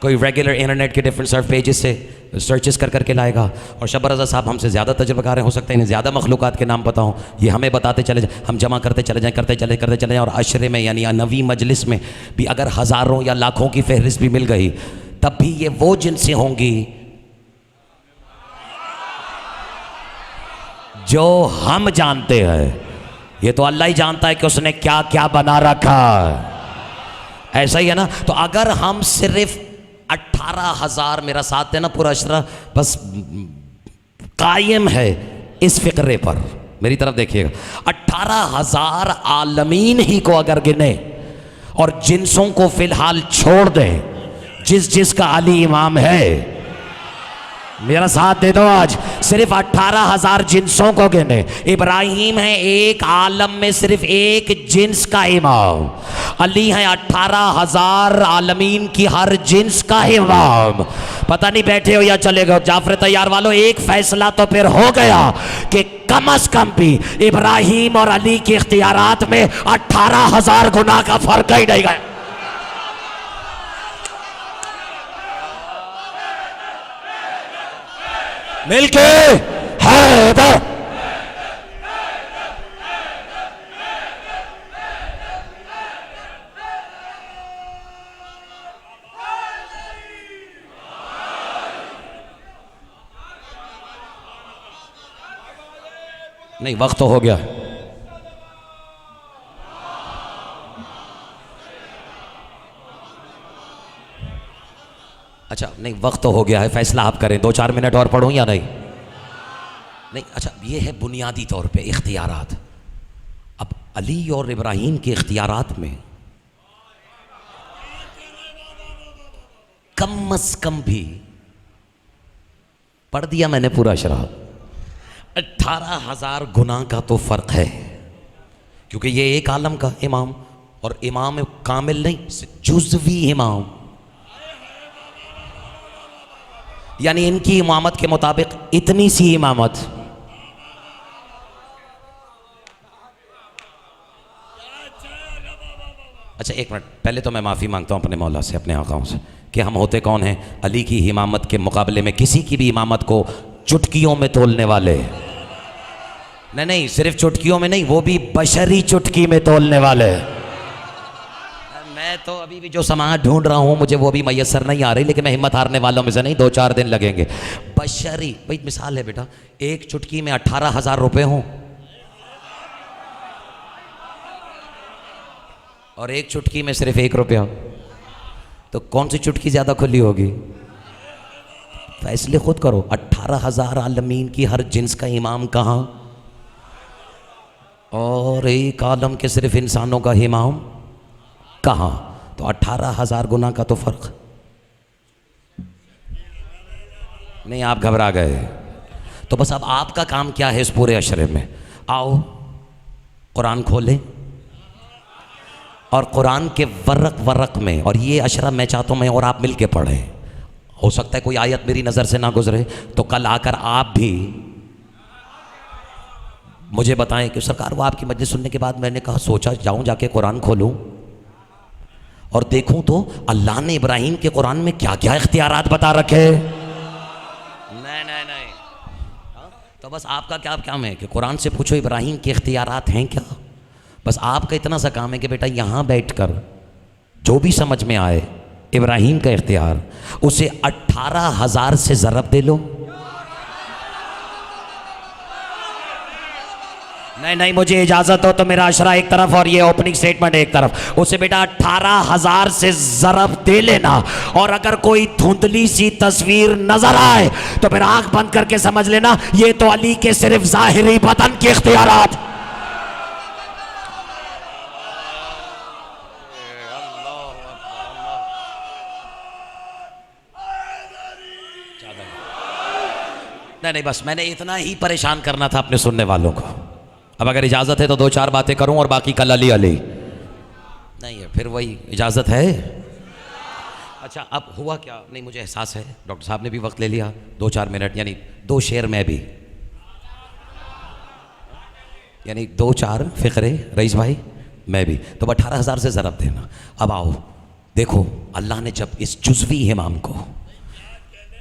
कोई रेगुलर इंटरनेट के डिफरेंट सर्च पेजेस से सर्चेस कर करके लाएगा। और शब्बर रज़ा साहब हमसे ज़्यादा तजुर्बाकार हैं, हो सकता है इन्हें ज़्यादा मखलूक़ात के नाम पता हों, ये हमें बताते चले जाएँ, हम जमा करते चले जाएँ, करते चले जाएँ। और अशरे में यानी नवी मजलिस में भी अगर हज़ारों या लाखों की फहरिस्त भी मिल गई, तब भी ये वो जिनसे होंगी जो हम जानते हैं। ये तो अल्लाह ही जानता है कि उसने क्या क्या बना रखा है। ऐसा ही है ना। तो अगर हम सिर्फ 18,000, मेरा साथ देना, पूरा अशरा बस कायम है इस फिक्रे पर, मेरी तरफ देखिएगा, 18,000 आलमीन ही को अगर गिने और जिन्सों को फिलहाल छोड़ दें, जिसका अली इमाम है, मेरा साथ दे दो, आज सिर्फ 18,000 जिन्सों को गिने। इब्राहिम है एक आलम में सिर्फ एक जिन्स का इमाम, अली है 18,000 आलमीन की हर जिन्स का इमाम। पता नहीं बैठे हो या चले गए। जाफर तैयार वालों, एक फैसला तो फिर हो गया कि कम अज कम भी इब्राहिम और अली के इख्तियारात में 18,000 गुना का फर्क ही नहीं गया। मिलके हैदर। नहीं, वक्त तो हो गया। अच्छा नहीं, वक्त तो हो गया है, फैसला आप करें। 2-4 मिनट और पढ़ूं या नहीं? नहीं, अच्छा ये है बुनियादी तौर पे इख्तियारात। अब अली और इब्राहिम के इख्तियारात में कम अज कम भी, पढ़ दिया मैंने पूरा अशरा, 18,000 गुना का तो फ़र्क है। क्योंकि ये एक आलम का इमाम, और इमाम कामिल नहीं, जुज़वी इमाम, यानी इनकी इमामत के मुताबिक इतनी सी इमामत। अच्छा एक मिनट, पहले तो मैं माफ़ी मांगता हूँ अपने मौला से, अपने आकाओं से, कि हम होते कौन हैं अली की इमामत के मुकाबले में किसी की भी इमामत को चुटकियों में तोलने वाले। नहीं, सिर्फ चुटकियों में नहीं, वो भी बशरी चुटकी में तोलने वाले। मैं तो अभी भी जो सामान ढूंढ रहा हूँ मुझे वो भी मैसर नहीं आ रही, लेकिन मैं हिम्मत हारने वालों में से नहीं, 2-4 दिन लगेंगे। बशरी भाई मिसाल है बेटा, एक चुटकी में 18,000 रुपये हों और एक चुटकी में सिर्फ 1 रुपया, तो कौन सी चुटकी ज़्यादा खुली होगी? फैसले खुद करो। 18,000 आलमीन की हर जिन्स का इमाम कहाँ, और एक आलम के सिर्फ इंसानों का इमाम कहाँ? तो 18,000 गुना का तो फर्क नहीं। आप घबरा गए तो बस अब आपका काम क्या है इस पूरे अशरे में? आओ कुरान खोलें और कुरान के वर्रक में, और ये अशरा मैं चाहता हूँ मैं और आप मिल के पढ़ें। हो सकता है कोई आयत मेरी नज़र से ना गुजरे, तो कल आकर आप भी मुझे बताएं कि सरकार वो आपकी मजलिस सुनने के बाद मैंने कहा, सोचा जाऊं जाके कुरान खोलूं और देखूं तो अल्लाह ने इब्राहिम के कुरान में क्या क्या इख्तियारात बता रखे। नहीं, तो बस आपका क्या काम है कि कुरान से पूछो इब्राहिम के इख्तियारात हैं क्या। बस आपका इतना सा काम है कि बेटा यहाँ बैठकर जो भी समझ में आए इब्राहिम का इख्तियार, उसे 18,000 से ज़रब दे लो। नहीं, मुझे इजाज़त हो तो मेरा अशरा एक तरफ और ये ओपनिंग स्टेटमेंट एक तरफ। उसे बेटा 18,000 से ज़रब दे लेना, और अगर कोई धुंधली सी तस्वीर नजर आए तो फिर आंख बंद करके समझ लेना ये तो अली के सिर्फ ज़ाहिरी बदन के इख्तियारात। नहीं, बस मैंने इतना ही परेशान करना था अपने सुनने वालों को। अब अगर इजाज़त है तो 2-4 बातें करूं और बाकी कल अली अली नहीं है, फिर वही इजाज़त है। अच्छा अब हुआ क्या, नहीं मुझे एहसास है डॉक्टर साहब ने भी वक्त ले लिया, 2-4 मिनट यानी 2 शेर में भी। यानी 2-4 फ़िक्रे रईस भाई, मैं भी, तो 18,000 से ज़रब देना। अब आओ देखो, अल्लाह ने जब इस जुज़वी इमाम को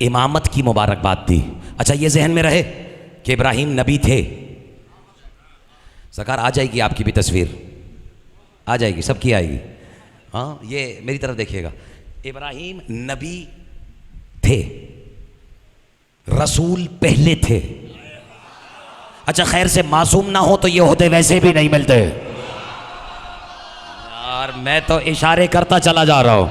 इमामत की मुबारकबाद दी, अच्छा ये जहन में रहे कि इब्राहीम नबी थे। सरकार आ जाएगी, आपकी भी तस्वीर आ जाएगी, सबकी आएगी। हाँ, ये मेरी तरफ देखिएगा, इब्राहीम नबी थे, रसूल पहले थे। अच्छा खैर से मासूम ना हो तो ये होते वैसे भी नहीं मिलते यार। मैं तो इशारे करता चला जा रहा हूँ।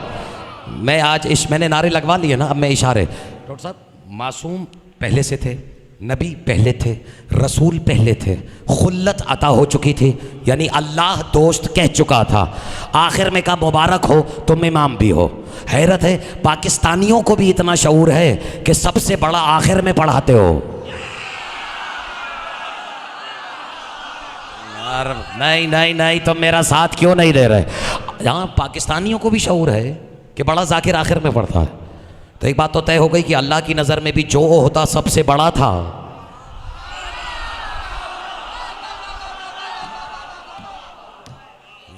मैं आज मैंने नारे लगवा लिए ना, अब मैं इशारे। डॉक्टर साहब, मासूम पहले से थे, नबी पहले थे, रसूल पहले थे, खुल्लत अता हो चुकी थी, यानी अल्लाह दोस्त कह चुका था। आखिर में कहा मुबारक हो तुम इमाम भी हो। हैरत है, पाकिस्तानियों को भी इतना शऊर है कि सबसे बड़ा आखिर में पढ़ाते हो यार। नहीं नहीं नहीं, तुम मेरा साथ क्यों नहीं दे रहे? यहाँ पाकिस्तानियों को भी शऊर है कि बड़ा जाकिर आखिर में पढ़ता है। तो एक बात तो तय हो गई कि अल्लाह की नज़र में भी जो होता सबसे बड़ा था।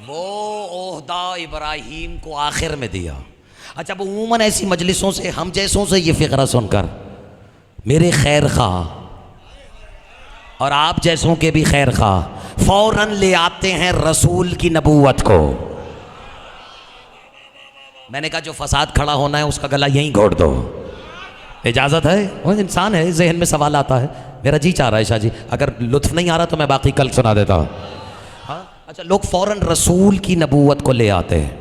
वो ओहदा इब्राहीम को आखिर में दिया। अच्छा, अब उमूमन ऐसी मजलिसों से हम जैसों से ये फ़िक्रा सुनकर मेरे खैर खा और आप जैसों के भी खैर खा फौरन ले आते हैं रसूल की नबूवत को। मैंने कहा जो फसाद खड़ा होना है उसका गला यहीं घोट दो, इजाज़त है? वो इंसान है, जहन में सवाल आता है। मेरा जी चाह रहा है शाह जी, अगर लुत्फ नहीं आ रहा तो मैं बाकी कल सुना देता हूँ। हाँ, अच्छा, लोग फौरन रसूल की नबूवत को ले आते हैं।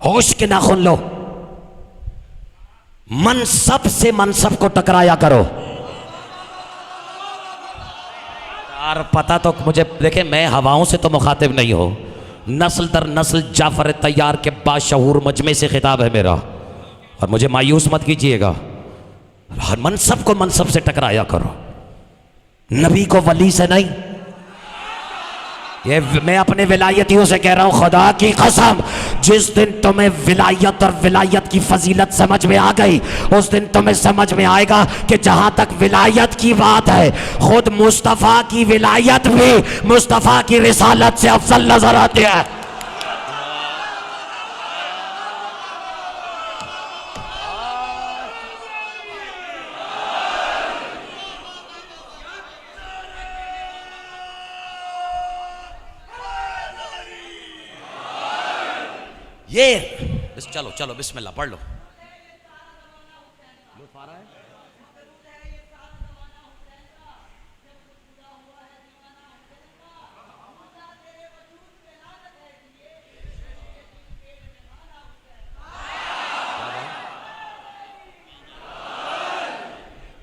होश के नाखून लो, मनसब से मनसब को टकराया करो यार। पता तो मुझे, देखे मैं हवाओं से तो मुखातिब नहीं हो, नस्ल दर नस्ल जाफर तैयार के बाशऊर मजमे से खिताब है मेरा, और मुझे मायूस मत कीजिएगा। हर मनसब को मनसब से टकराया करो, नबी को वली से नहीं। ये मैं अपने विलायतियों से कह रहा हूं, खुदा की कसम, जिस दिन तुम्हें विलायत और विलायत की फजीलत समझ में आ गई, उस दिन तुम्हें समझ में आएगा कि जहां तक विलायत की बात है, खुद मुस्तफ़ा की विलायत भी मुस्तफ़ा की रिसालत से अफजल नजर आती है। ये चलो चलो बिस्मिल्लाह पढ़ लो।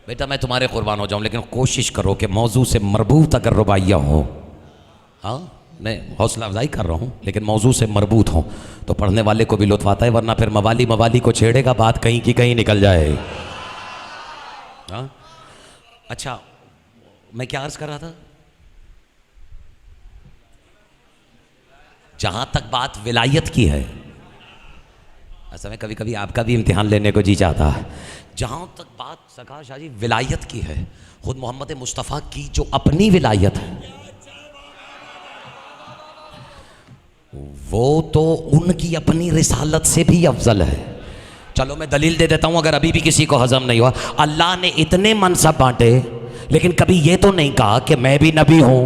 बेटा मैं तुम्हारे कुर्बान हो जाऊं, लेकिन कोशिश करो कि मौजू से मरबूत अगर रुबाइया हो। हाँ, मैं हौसला अफजाई कर रहा हूँ, लेकिन मौजू से मरबूत हो तो पढ़ने वाले को भी लुत्फ आता है, वरना फिर मवाली मवाली को छेड़ेगा, बात कहीं की कहीं निकल जाए। हाँ, अच्छा, मैं क्या अर्ज कर रहा था? जहाँ तक बात विलायत की है, ऐसा में कभी कभी आपका भी इम्तिहान लेने को जी चाहता है। जहाँ तक बात सरकार शाह जी विलायत की है, खुद मोहम्मद मुस्तफ़ा की जो अपनी विलायत है, वो तो उनकी अपनी रिसालत से भी अफजल है। चलो मैं दलील दे देता हूँ, अगर अभी भी किसी को हजम नहीं हुआ। अल्लाह ने इतने मनसब बांटे, लेकिन कभी ये तो नहीं कहा कि मैं भी नबी हूँ।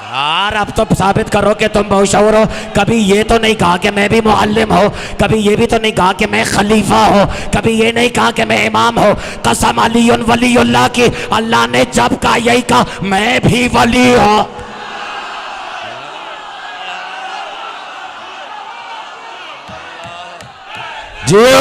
यार अब तो साबित करो कि तुम बहुशऊर हो। कभी ये तो नहीं कहा कि मैं भी मुअल्लिम हो, कभी ये भी तो नहीं कहा कि मैं खलीफा हो, कभी ये नहीं कहा कि मैं इमाम हो। कसम अलीउन वलीउल्लाह की, अल्लाह ने जब कहा यही कहा, मैं भी वली हूँ। जियो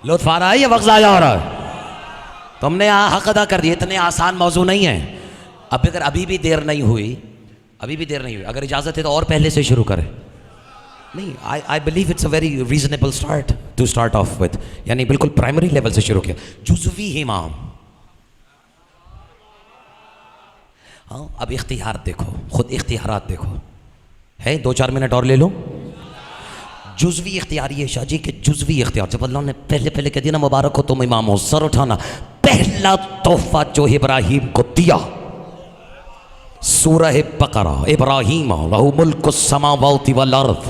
लुत्फ आ रहा है, ये वक्त ज़ाया हो रहा है। तुमने हक अदा कर दिया, इतने आसान मौजू नहीं है। अब अगर अभी भी देर नहीं हुई, अगर इजाज़त है तो और पहले से शुरू करें। नहीं, I believe it's a very reasonable start to start off with, यानी बिल्कुल प्राइमरी लेवल से शुरू किया। जुज़वी इमाम हाँ अब इख्तियार देखो, खुद इख्तियारात देखो, है 2-4 मिनट और ले लो। जुज़वी इख्तियार ये शाह जी के जुज़वी इख्तियार, जब अल्लाह ने पहले पहले कह दिया ना मुबारक हो तुम इमाम हो, सर उठाना। पहला तोहफा जो इब्राहिम को दिया, सूरह बकरा, इब्राहिम लहू मुल्कुस समावाति वल अर्द।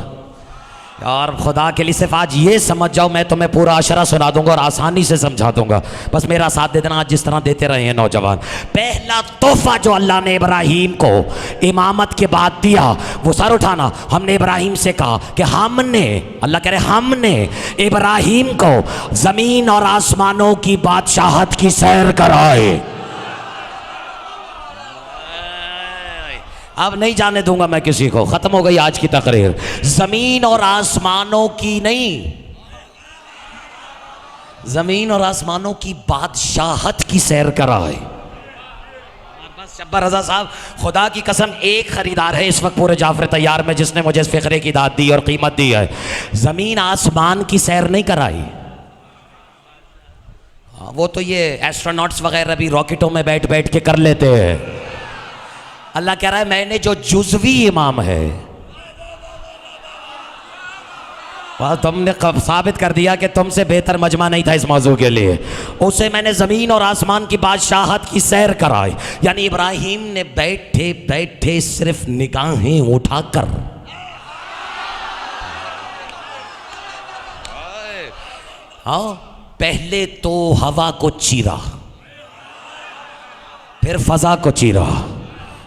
यार खुदा के लिए सिर्फ आज ये समझ जाओ, मैं तुम्हें पूरा अशरा सुना दूंगा और आसानी से समझा दूंगा, बस मेरा साथ दे देना आज जिस तरह देते रहे हैं नौजवान। पहला तोहफा जो अल्लाह ने इब्राहिम को इमामत के बाद दिया, वो सर उठाना। हमने इब्राहिम से कहा कि हमने, अल्लाह कह रहे हमने इब्राहिम को ज़मीन और आसमानों की बादशाहत की सैर कराए। अब नहीं जाने दूंगा मैं किसी को, खत्म हो गई आज की तकरीर। जमीन और आसमानों की नहीं, जमीन और आसमानों की बादशाहत की सैर कराए। बस शब्बर रजा साहब, खुदा की कसम एक खरीदार है इस वक्त पूरे जाफर तैयार में जिसने मुझे इस फिक्रे की दाद दी और कीमत दी है। जमीन आसमान की सैर नहीं कराई। वो तो ये एस्ट्रोनॉट्स वगैरह भी रॉकेटों में बैठ बैठ के कर लेते हैं। अल्लाह कह रहा है मैंने जो जुज़वी इमाम है, वह तुमने कब साबित कर दिया कि तुमसे बेहतर मजमा नहीं था इस मौजू के लिए। उसे मैंने ज़मीन और आसमान की बादशाहत की सैर कराई। यानी इब्राहिम ने बैठे बैठे सिर्फ निगाहें उठाकर, हाँ, पहले तो हवा को चीरा, फिर फजा को चीरा।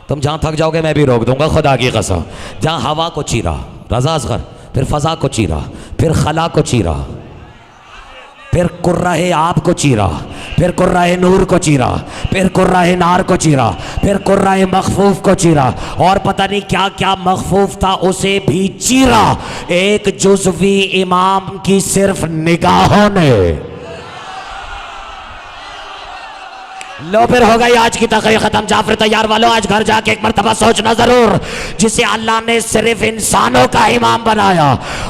तुम जहाँ थक जाओगे मैं भी रोक दूंगा खुदा की कसम। जहाँ हवा को चीरा रज़ा असगर, फिर फ़ज़ा को चीरा, फिर खला को चीरा, फिर कुर्राहे आब को चीरा, फिर कुर्राहे नूर को चीरा, फिर कुर्राहे नार को चीरा, फिर कुर्राहे मखफूफ को चीरा, और पता नहीं क्या क्या मखफूफ था उसे भी चीरा। एक जुज़वी इमाम की सिर्फ निगाहों ने। लो फिर हो गई आज की तकरीर खत्म। जाफर तैयार वालों, आज घर जाके एक मरतबा सोचना जरूर, जिसे अल्लाह ने सिर्फ इंसानों का इमाम बनाया,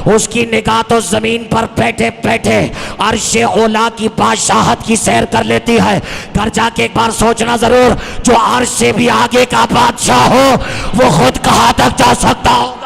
उसकी निगाह तो जमीन पर बैठे बैठे अर्शे ओला की बादशाहत की सैर कर लेती है। घर जाके एक बार सोचना जरूर, जो अर्श से भी आगे का बादशाह हो वो खुद कहां तक जा सकता होगा।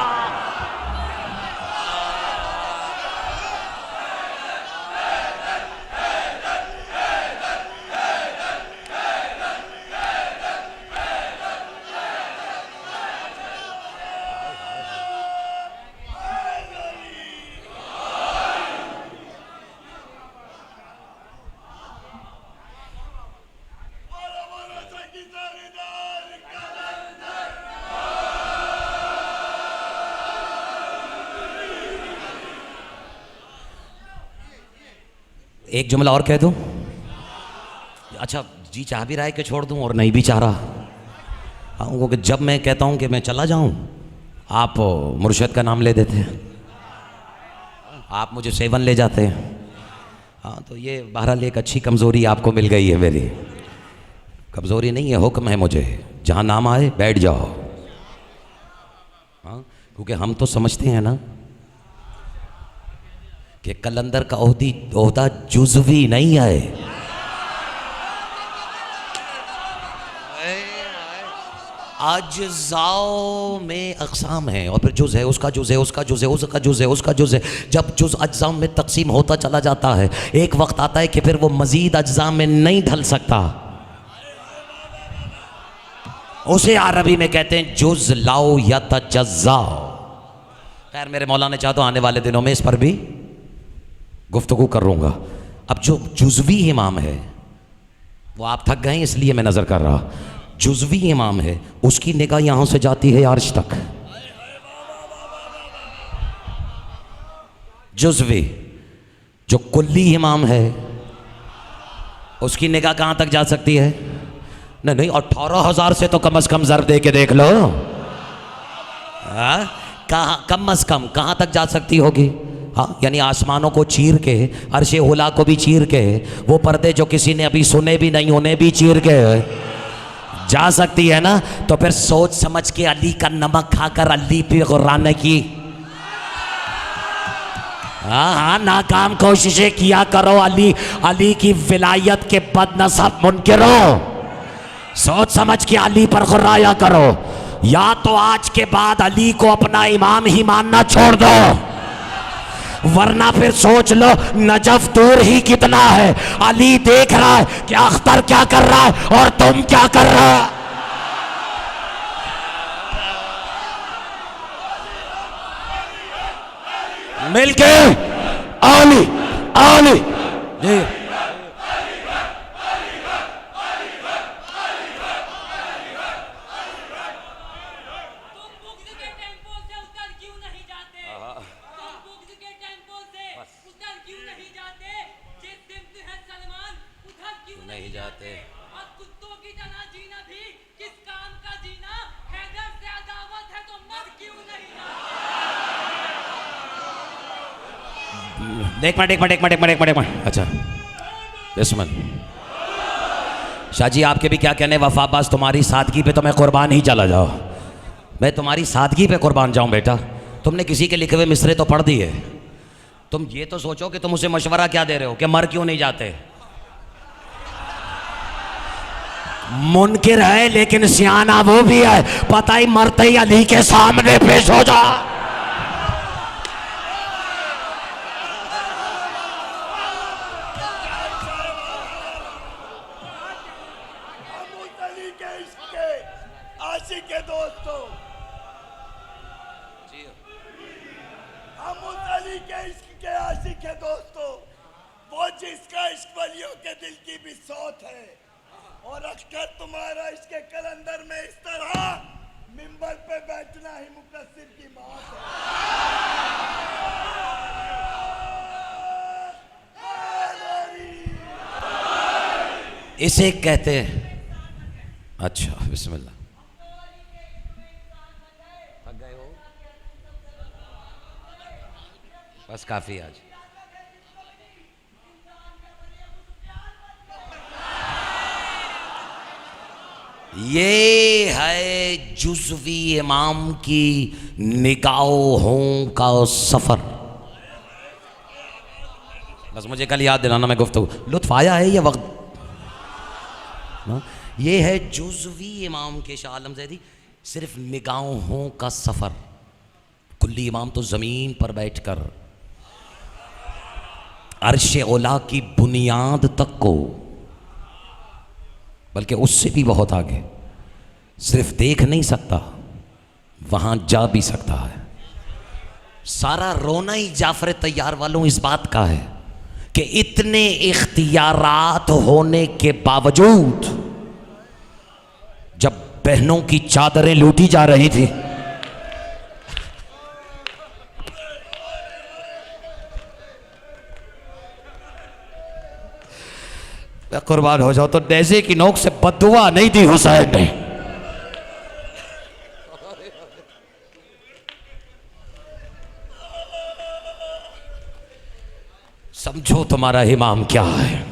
एक जुमला और कह दूं? अच्छा जी चाह भी रहा है कि छोड़ दूं और नहीं भी चाह रहा। हाँ, क्योंकि जब मैं कहता हूं कि मैं चला जाऊं, आप मुर्शद का नाम ले देते हैं, आप मुझे सेवन ले जाते हैं। हाँ, तो ये बहरहाल एक अच्छी कमज़ोरी आपको मिल गई है। मेरी कमज़ोरी नहीं है, हुक्म है मुझे, जहाँ नाम आए बैठ जाओ। हाँ, क्योंकि हम तो समझते हैं ना कि कलंदर का ओहदा जुज़वी नहीं है। अज्जाओं में अक़साम है और फिर जुज़ है, उसका जुज़ है, उसका जुज़ है, उसका जुज़ है, उसका जुज़ है। जब जुज़ अज्जा में तकसीम होता चला जाता है, एक वक्त आता है कि फिर वो मज़ीद अज्जा में नहीं ढल सकता। उसे अरबी में कहते हैं जुज़ लाओ या तजज़्ज़ा। खैर मेरे मौला ने चाहा तो आने वाले दिनों में इस पर भी गुफ्तगू करूँगा। अब जो जुज़वी इमाम है, वो आप थक गए इसलिए मैं नज़र कर रहा, जुज़वी इमाम है, उसकी निगाह यहाँ से जाती है अर्श तक। जुज़वी जो कुल्ली इमाम है, उसकी निगाह कहाँ तक जा सकती है? नहीं 18,000 से तो कम से कम ज़र्ब दे के देख लो। कहाँ कम अज़ कम कहाँ तक जा सकती होगी? हाँ, यानी आसमानों को चीर के, अर्शे ओला को भी चीर के, वो पर्दे जो किसी ने अभी सुने भी नहीं उन्हें भी चीर के जा सकती है ना। तो फिर सोच समझ के अली का नमक खाकर अली पे गुर्राने की, हाँ नाकाम कोशिशें किया करो। अली की विलायत के बदनसब मुनकिरों, सोच समझ के अली पर खुर्राया करो, या तो आज के बाद अली को अपना इमाम ही मानना छोड़ दो, वरना फिर सोच लो नजफ दूर ही कितना है। अली देख रहा है कि अख्तर क्या कर रहा है और तुम क्या कर रहा है। मिलके अली अली जी। नहीं जाते और कुत्तों की तरह जीना भी किस काम का जीना, हैदर से अदावत है तो मर क्यों नहीं जाते। एक मिनट। अच्छा दुश्मन शाह जी, आपके भी क्या कहने, वफाबाज तुम्हारी सादगी पे तो मैं कुर्बान ही चला जाओ। मैं तुम्हारी सादगी पे कुर्बान जाऊं बेटा। तुमने किसी के लिखे हुए मिसरे तो पढ़ दिए, तुम ये तो सोचो कि तुम उसे मशवरा क्या दे रहे हो कि मर क्यों नहीं जाते। मुनकिर है लेकिन सियाना वो भी है, पता ही मरते ही अली के सामने पेश हो जा। अली के इश्क के आशिक के दोस्तों, हम उस अली के इश्क के आशिक के दोस्तों, वो जिसका इश्क वलियों के दिल की भी सौत है। और अक्सर तुम्हारा इसके कलंदर में इस तरह मिंबर पे बैठना ही मुकद्दर की मौत है। इसे कहते हैं, अच्छा बिस्मिल्लाह। थक गए हो, बस काफी आज। ये है जुज़वी इमाम की निगाहों का सफ़र। बस मुझे कल याद दिलाना, मैं गुफ्तगू लुत्फ आया है ये वक्त। ये है जुज़वी इमाम के शाह आलम ज़ैदी सिर्फ निगाहों का सफ़र। कुल्ली इमाम तो ज़मीन पर बैठकर अर्श औला की बुनियाद तक को, बल्कि उससे भी बहुत आगे, सिर्फ देख नहीं सकता, वहां जा भी सकता है। सारा रोना ही जाफर तैयार वालों इस बात का है कि इतने इख्तियारात होने के बावजूद जब बहनों की चादरें लूटी जा रही थी, मैं कुर्बान हो जाऊं तो नेज़े की नोक से बद्दुआ नहीं दी हुसैन ने। समझो तुम्हारा इमाम क्या है।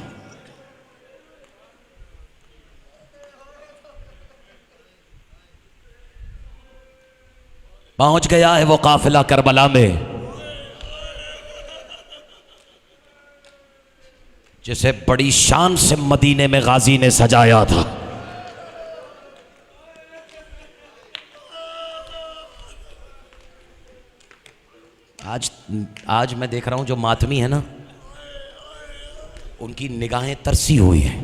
पहुंच गया है वो काफिला करबला में जिसे बड़ी शान से मदीने में गाजी ने सजाया था। आज मैं देख रहा हूं जो मातमी है ना, उनकी निगाहें तरसी हुई हैं।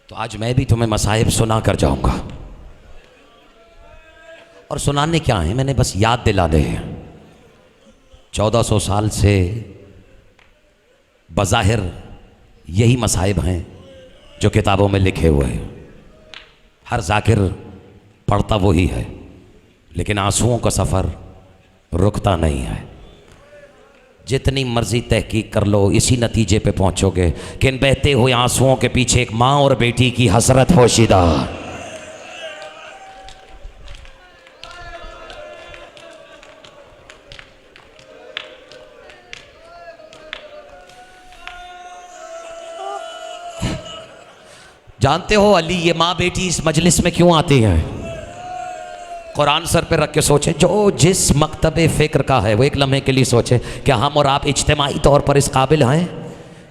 तो आज मैं भी तुम्हें मसाइब सुना कर जाऊंगा। और सुनाने क्या है, मैंने बस याद दिला दे। 1400 साल से बज़ाहिर यही मसाइब हैं जो किताबों में लिखे हुए हैं। हर जाकिर पढ़ता वही है, लेकिन आंसुओं का सफ़र रुकता नहीं है। जितनी मर्जी तहकीक कर लो, इसी नतीजे पे पहुंचोगे कि इन बहते हुए आंसुओं के पीछे एक माँ और बेटी की हसरत पोशीदा। जानते हो अली, ये माँ बेटी इस मजलिस में क्यों आती हैं? कुरान सर पे रख के सोचे, जो जिस मकतबे फ़िक्र का है वो एक लम्हे के लिए सोचे, क्या हम और आप इज्तिमाई तौर पर इस काबिल हैं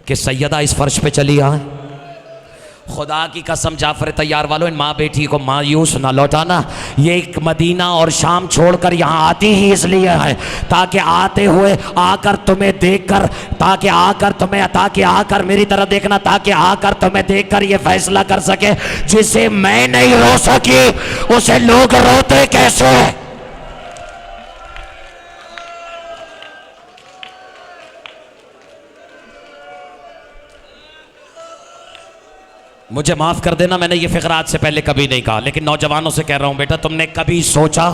कि सैयदा इस फर्श पे चली आए? खुदा की कसम जाफर तैयार वालों, इन माँ बेटी को मायूस ना लौटाना। ये एक मदीना और शाम छोड़कर यहाँ आती ही इसलिए है ताकि आते हुए आकर तुम्हें देखकर, ताकि आकर मेरी तरफ देखना, ताकि आकर तुम्हें देखकर ये फैसला कर सके जिसे मैं नहीं रो सकी उसे लोग रोते कैसे। मुझे माफ़ कर देना, मैंने ये फ़िक्र आज से पहले कभी नहीं कहा, लेकिन नौजवानों से कह रहा हूँ, बेटा तुमने कभी सोचा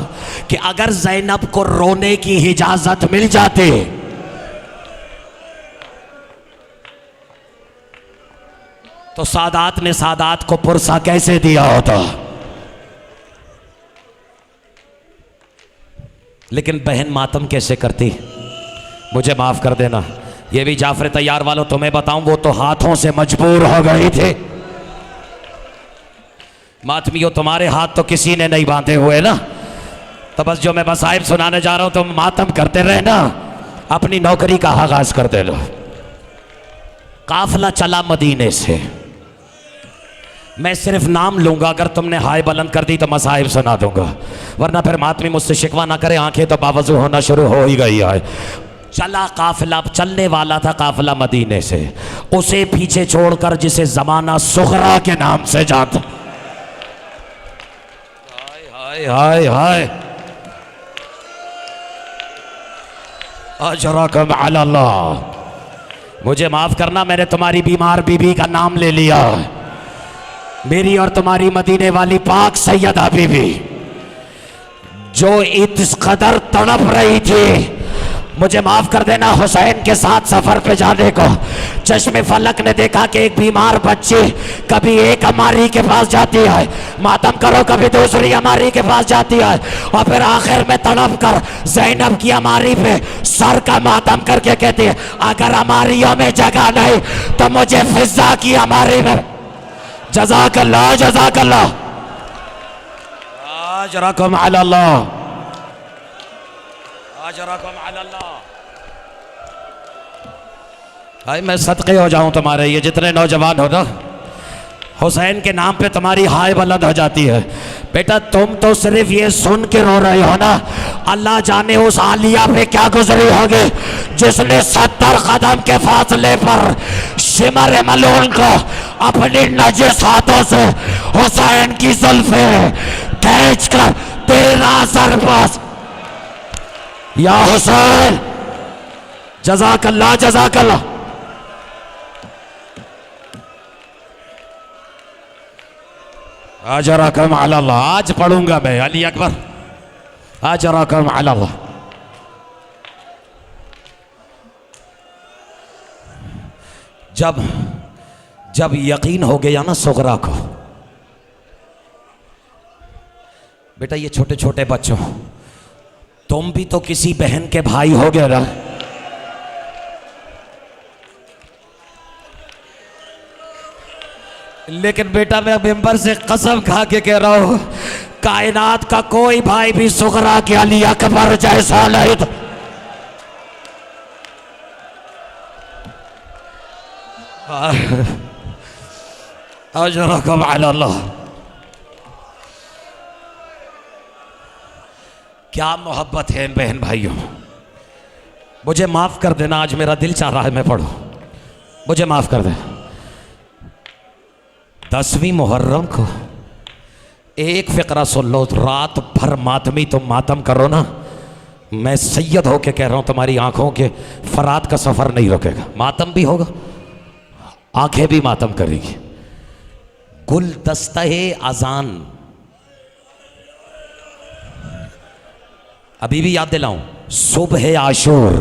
कि अगर ज़ैनब को रोने की इजाज़त मिल जाती तो सादात ने सादात को पुरसा कैसे दिया होता। लेकिन बहन मातम कैसे करती, मुझे माफ़ कर देना। ये भी जाफर तैयार वालों तुम्हें बताऊं, वो तो हाथों से मजबूर हो गई थी। मातमियों तुम्हारे हाथ तो किसी ने नहीं बांधे हुए ना, तो बस जो मैं मसाइब सुनाने जा रहा हूं तुम मातम करते रहे ना, अपनी नौकरी का आगाज कर दे लो। काफिला चला मदीने से, मैं सिर्फ नाम लूंगा, अगर तुमने हाय बुलंद कर दी तो मसाइब सुना दूंगा, वरना फिर मातमी मुझसे शिकवा ना करे, आंखें तो बावजू होना शुरू हो ही गई है। चला काफिला, चलने वाला था काफिला मदीने से, उसे पीछे छोड़कर जिसे जमाना सुगरा के नाम से जानता। हाय हाय हाय, अजरकम अल्लाह। मुझे माफ करना, मैंने तुम्हारी बीमार बीबी का नाम ले लिया, मेरी और तुम्हारी मदीने वाली पाक सैयदा बीबी जो इस कदर तड़प रही थी। मुझे माफ कर देना, हुसैन के साथ सफर पे जाने को चश्मे फलक ने देखा कि एक बीमार बच्ची कभी एक अमारी के पास जाती है, मातम करो, कभी दूसरी अमारी के पास जाती है, और फिर आखिर में तड़प कर ज़ैनब की अमारी पे सर का मातम करके कहती है अगर अमारियों में जगह नहीं तो मुझे फिजा की अमारी में। जज़ाकल्लाह जज़ाकल्लाह, अजरकुम अल्लाह, अजरकुम अल्लाह। भाई मैं सदके हो जाऊं तुम्हारे, ये जितने नौजवान हो ना, हुसैन के नाम पे तुम्हारी हाय बुलंद हो जाती है। बेटा तुम तो सिर्फ ये सुन के रो रहे हो ना, अल्लाह जाने उस आलिया पे क्या गुजरी होगी जिसने 70 कदम के फासले पर शिमर मलून को अपनी नजिस हाथों से हुसैन की जुल्फे खींच कर 13 सरपास, या हुसैन जज़ाकल्लाह जज़ाकल्लाह। अजरकम अल्लाह, आज पढ़ूंगा मैं अली अकबर, अजरकम अल्लाह। जब यकीन हो गया ना सुगरा को, बेटा ये छोटे छोटे बच्चों, तुम भी तो किसी बहन के भाई हो गए ना, लेकिन बेटा मैं मेंबर से कसम खा के कह रहा हूं कायनात का कोई भाई भी सुगरा के अली अकबर जैसा नहीं था। अजरकुम अल्लाह, क्या मोहब्बत है इन बहन भाइयों। मुझे माफ कर देना, आज मेरा दिल चाह रहा है मैं पढ़ूं, मुझे माफ कर दे। 10वीं मुहर्रम को एक फ़िक्रा सुन लो, रात भर मातमी तुम मातम करो ना, मैं सैयद होके कह रहा हूं तुम्हारी आंखों के फरात का सफर नहीं रुकेगा, मातम भी होगा, आंखें भी मातम करेगी। गुलदस्ता-ए अजान, अभी भी याद दिलाऊं, सुबह आशूर,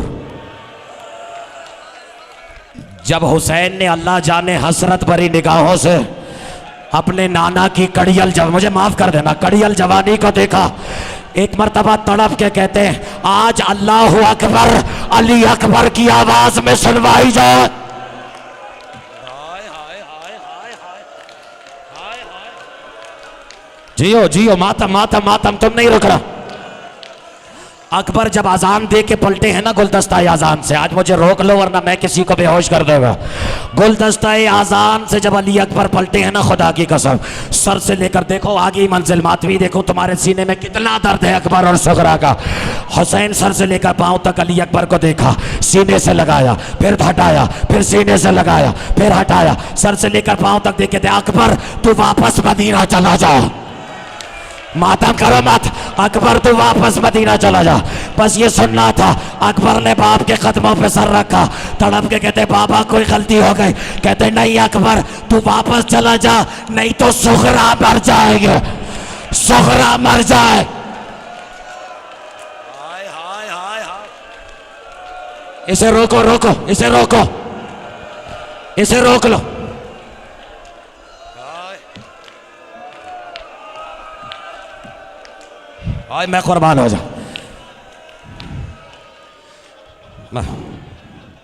जब हुसैन ने अल्लाह जाने हसरत भरी निगाहों से अपने नाना की कड़ियल मुझे माफ कर देना कड़ियल जवानी को देखा, एक मर्तबा तड़प के कहते हैं आज अल्लाह अकबर अली अकबर की आवाज में सुनवाई जाए। जियो जियो, मातम मातम मातम, तुम नहीं रुक रहा। अकबर जब अजान दे के पलटे हैं ना गुलदस्ता अजान से, आज मुझे रोक लो वरना मैं किसी को बेहोश कर दूंगा। गुलदस्ता आजान से जब अली अकबर पलटे हैं ना, खुदा की कसम, सर से लेकर देखो आगे मंजिल मातवी देखो, तुम्हारे सीने में कितना दर्द है अकबर और सुगरा का। हुसैन सर से लेकर पांव तक अली अकबर को देखा, सीने से लगाया, फिर हटाया, फिर सीने से लगाया, फिर हटाया, सर से लेकर पांव तक देखे थे। अकबर तू वापस मदीना चला जा, मातम करो मत, अकबर तू वापस मदीना चला जा। बस ये सुनना था। अकबर ने बाप के कदमों पे सर रखा, तड़प के कहते बाबा कोई गलती हो गई। कहते नहीं अकबर तू वापस चला जा, नहीं तो सुगरा मर जाएंगे, सुगरा मर जाए। हाय हाय हाय हाय, इसे रोको रोको, इसे रोको, इसे रोक लो। हाय मैं कुर्बान हो जाऊं।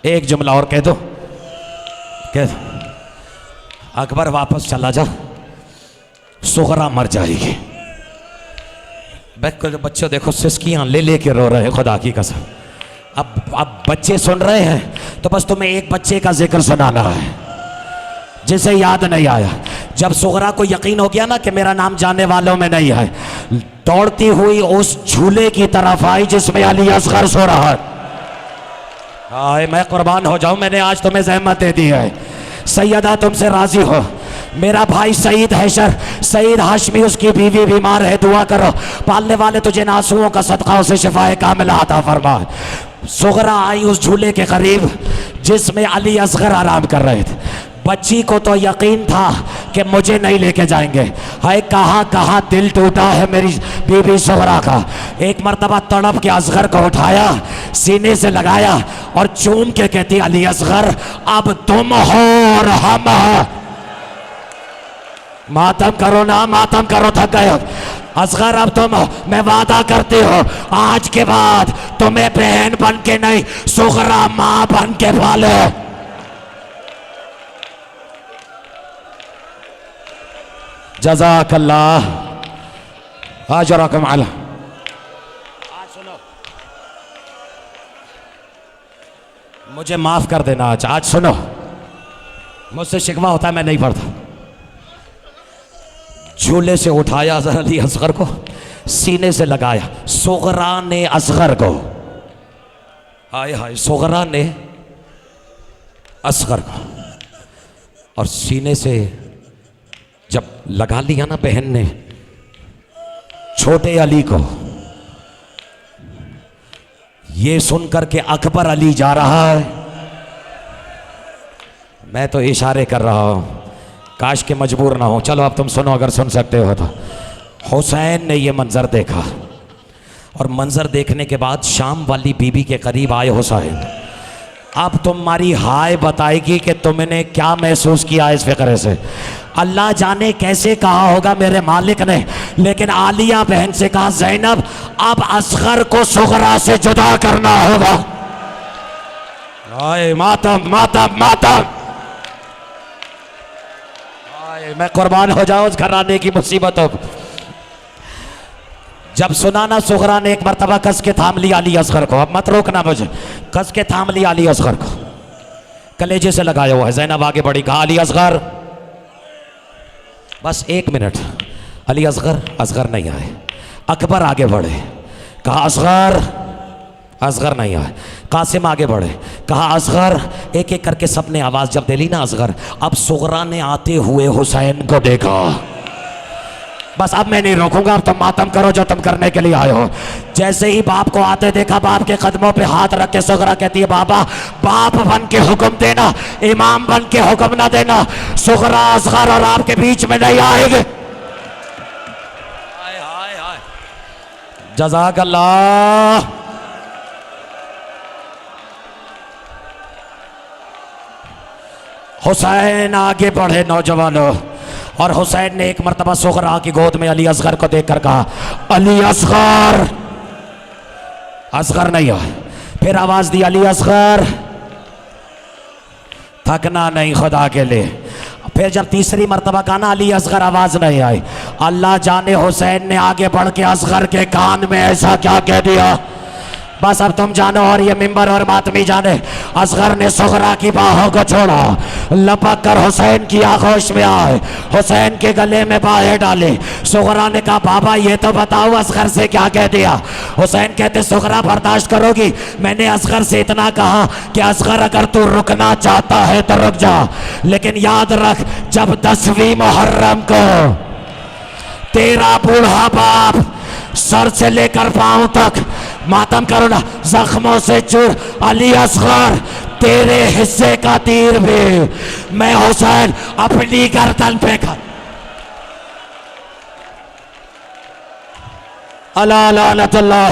एक जुमला और कह दो, कह दो, अकबर वापस चला जा, सुगरा मर जाएगी। बच्चों देखो सिसकियां ले लेके रो रहे हैं, खुदा की कसम। अब बच्चे सुन रहे हैं तो बस तुम्हें एक बच्चे का जिक्र सुनाना है जिसे याद नहीं आया। जब सुगरा को यकीन हो गया ना कि मेरा नाम जानने वालों में नहीं है, दौड़ती हुई उस झूले की तरफ आई जिसमें अली असगर सो रहा है। हाय मैं कुर्बान हो जाऊं, मैंने आज तुम्हें जहमत दे दी है। सैयदा तुमसे राजी हो, मेरा भाई सईद हैशर, सईद हाशमी, उसकी बीवी बीमार है, दुआ करो, पालने वाले तुझे नासुओं का सदका उसे शिफाए कामिला अता फरमा। सुगरा आई उस झूले के करीब जिसमें अली असगर आराम कर रहे थे। बच्ची को तो यकीन था कि मुझे नहीं लेके जाएंगे। हाय कहाँ कहाँ दिल टूटा है मेरी बीबी सुगरा का। एक मर्तबा तड़प के असगर को उठाया, सीने से लगाया और चूम के कहती अली असगर अब तुम हो और हम हैं। मातम करो ना, मातम करो, थक गए असगर, अब तुम हो। मैं वादा करती हो आज के बाद तुम्हें बहन बन के नहीं, सुगरा माँ बन के पाले। जज़ाकल्लाह अजरकुम अला। आज सुनो, मुझे माफ कर देना आज सुनो, मुझसे शिकवा होता है मैं नहीं पढ़ता। झूले से उठाया जरा अली असगर को, सीने से लगाया, सुगरा ने असगर को, हाय हाय सुगरा ने असगर को, और सीने से जब लगा लिया ना बहन ने छोटे अली को, ये सुनकर के अकबर अली जा रहा है, मैं तो इशारे कर रहा हूं, काश के मजबूर ना हो। चलो अब तुम सुनो अगर सुन सकते हो तो। हुसैन ने ये मंजर देखा और मंजर देखने के बाद शाम वाली बीबी के करीब आए हुसैन। अब तुम्हारी हाय बताएगी कि तुमने क्या महसूस किया इस फिक्रे से। अल्लाह जाने कैसे कहा होगा मेरे मालिक ने, लेकिन आलिया बहन से कहा ज़ैनब अब असगर को सुगरा से जुदा करना होगा। आए मातम मातम मातम, आए मैं कुर्बान हो जाऊं उस घराने की मुसीबतों। जब सुना ना सुगरा ने एक मरतबा कस के थाम लिया अली असगर को, अब मत रोकना मुझे, कस के थाम लिया अली असगर को, कलेजे से लगाया हुआ है। ज़ैनब आगे बढ़ी, कहा अली असगर बस 1 मिनट। अली असगर, असगर नहीं आए। अकबर आगे बढ़े, कहा असगर, असगर नहीं आए। कासिम आगे बढ़े, कहा असगर। एक एक करके सबने आवाज जब दे ली ना असगर, अब सुगरा ने आते हुए हुसैन को देखा। बस अब मैं नहीं रोकूंगा, अब तुम मातम करो जो तुम करने के लिए आए हो। जैसे ही बाप को आते देखा, बाप के कदमों पे हाथ रख के सुगरा कहती है बाबा बाप बन के हुक्म देना, इमाम बन के हुक्म ना देना, सुगरा असगर और आपके बीच में नहीं आएंगे। जज़ाकल्लाह। हुसैन आगे बढ़े नौजवानों, और हुसैन ने एक मरतबा सुगरा की गोद में अली असगर को देखकर कहा अली असगर। असगर नहीं आए, फिर आवाज दी अली असगर। थकना नहीं खुदा के लिए। फिर जब तीसरी मरतबा कहा ना अली असगर, आवाज नहीं आई। अल्लाह जाने हुसैन ने आगे बढ़ के असगर के कान में ऐसा क्या कह दिया, बस अब तुम जानो और ये मिंबर और मातमी जाने। असगर ने सुगरा की बाहों को छोड़ा, लपक कर हुसैन की आगोश में आए, हुसैन के गले में बाहें डाली। सुगरा ने कहा बाबा ये तो बताओ असगर से क्या कह दिया। हुसैन कहते सुगरा बर्दाश्त करोगी? मैंने असगर से इतना कहा कि असगर अगर तू रुकना चाहता है तो रुक जा, लेकिन याद रख जब 10वीं मुहर्रम को तेरा बूढ़ा बाप सर से लेकर पांव तक मातम करो ना, जख्मों से चूर, अली असगर तेरे हिस्से का तीर भी मैं हुसैन अपनी गर्दन पे कर। अला लानतुल्लाह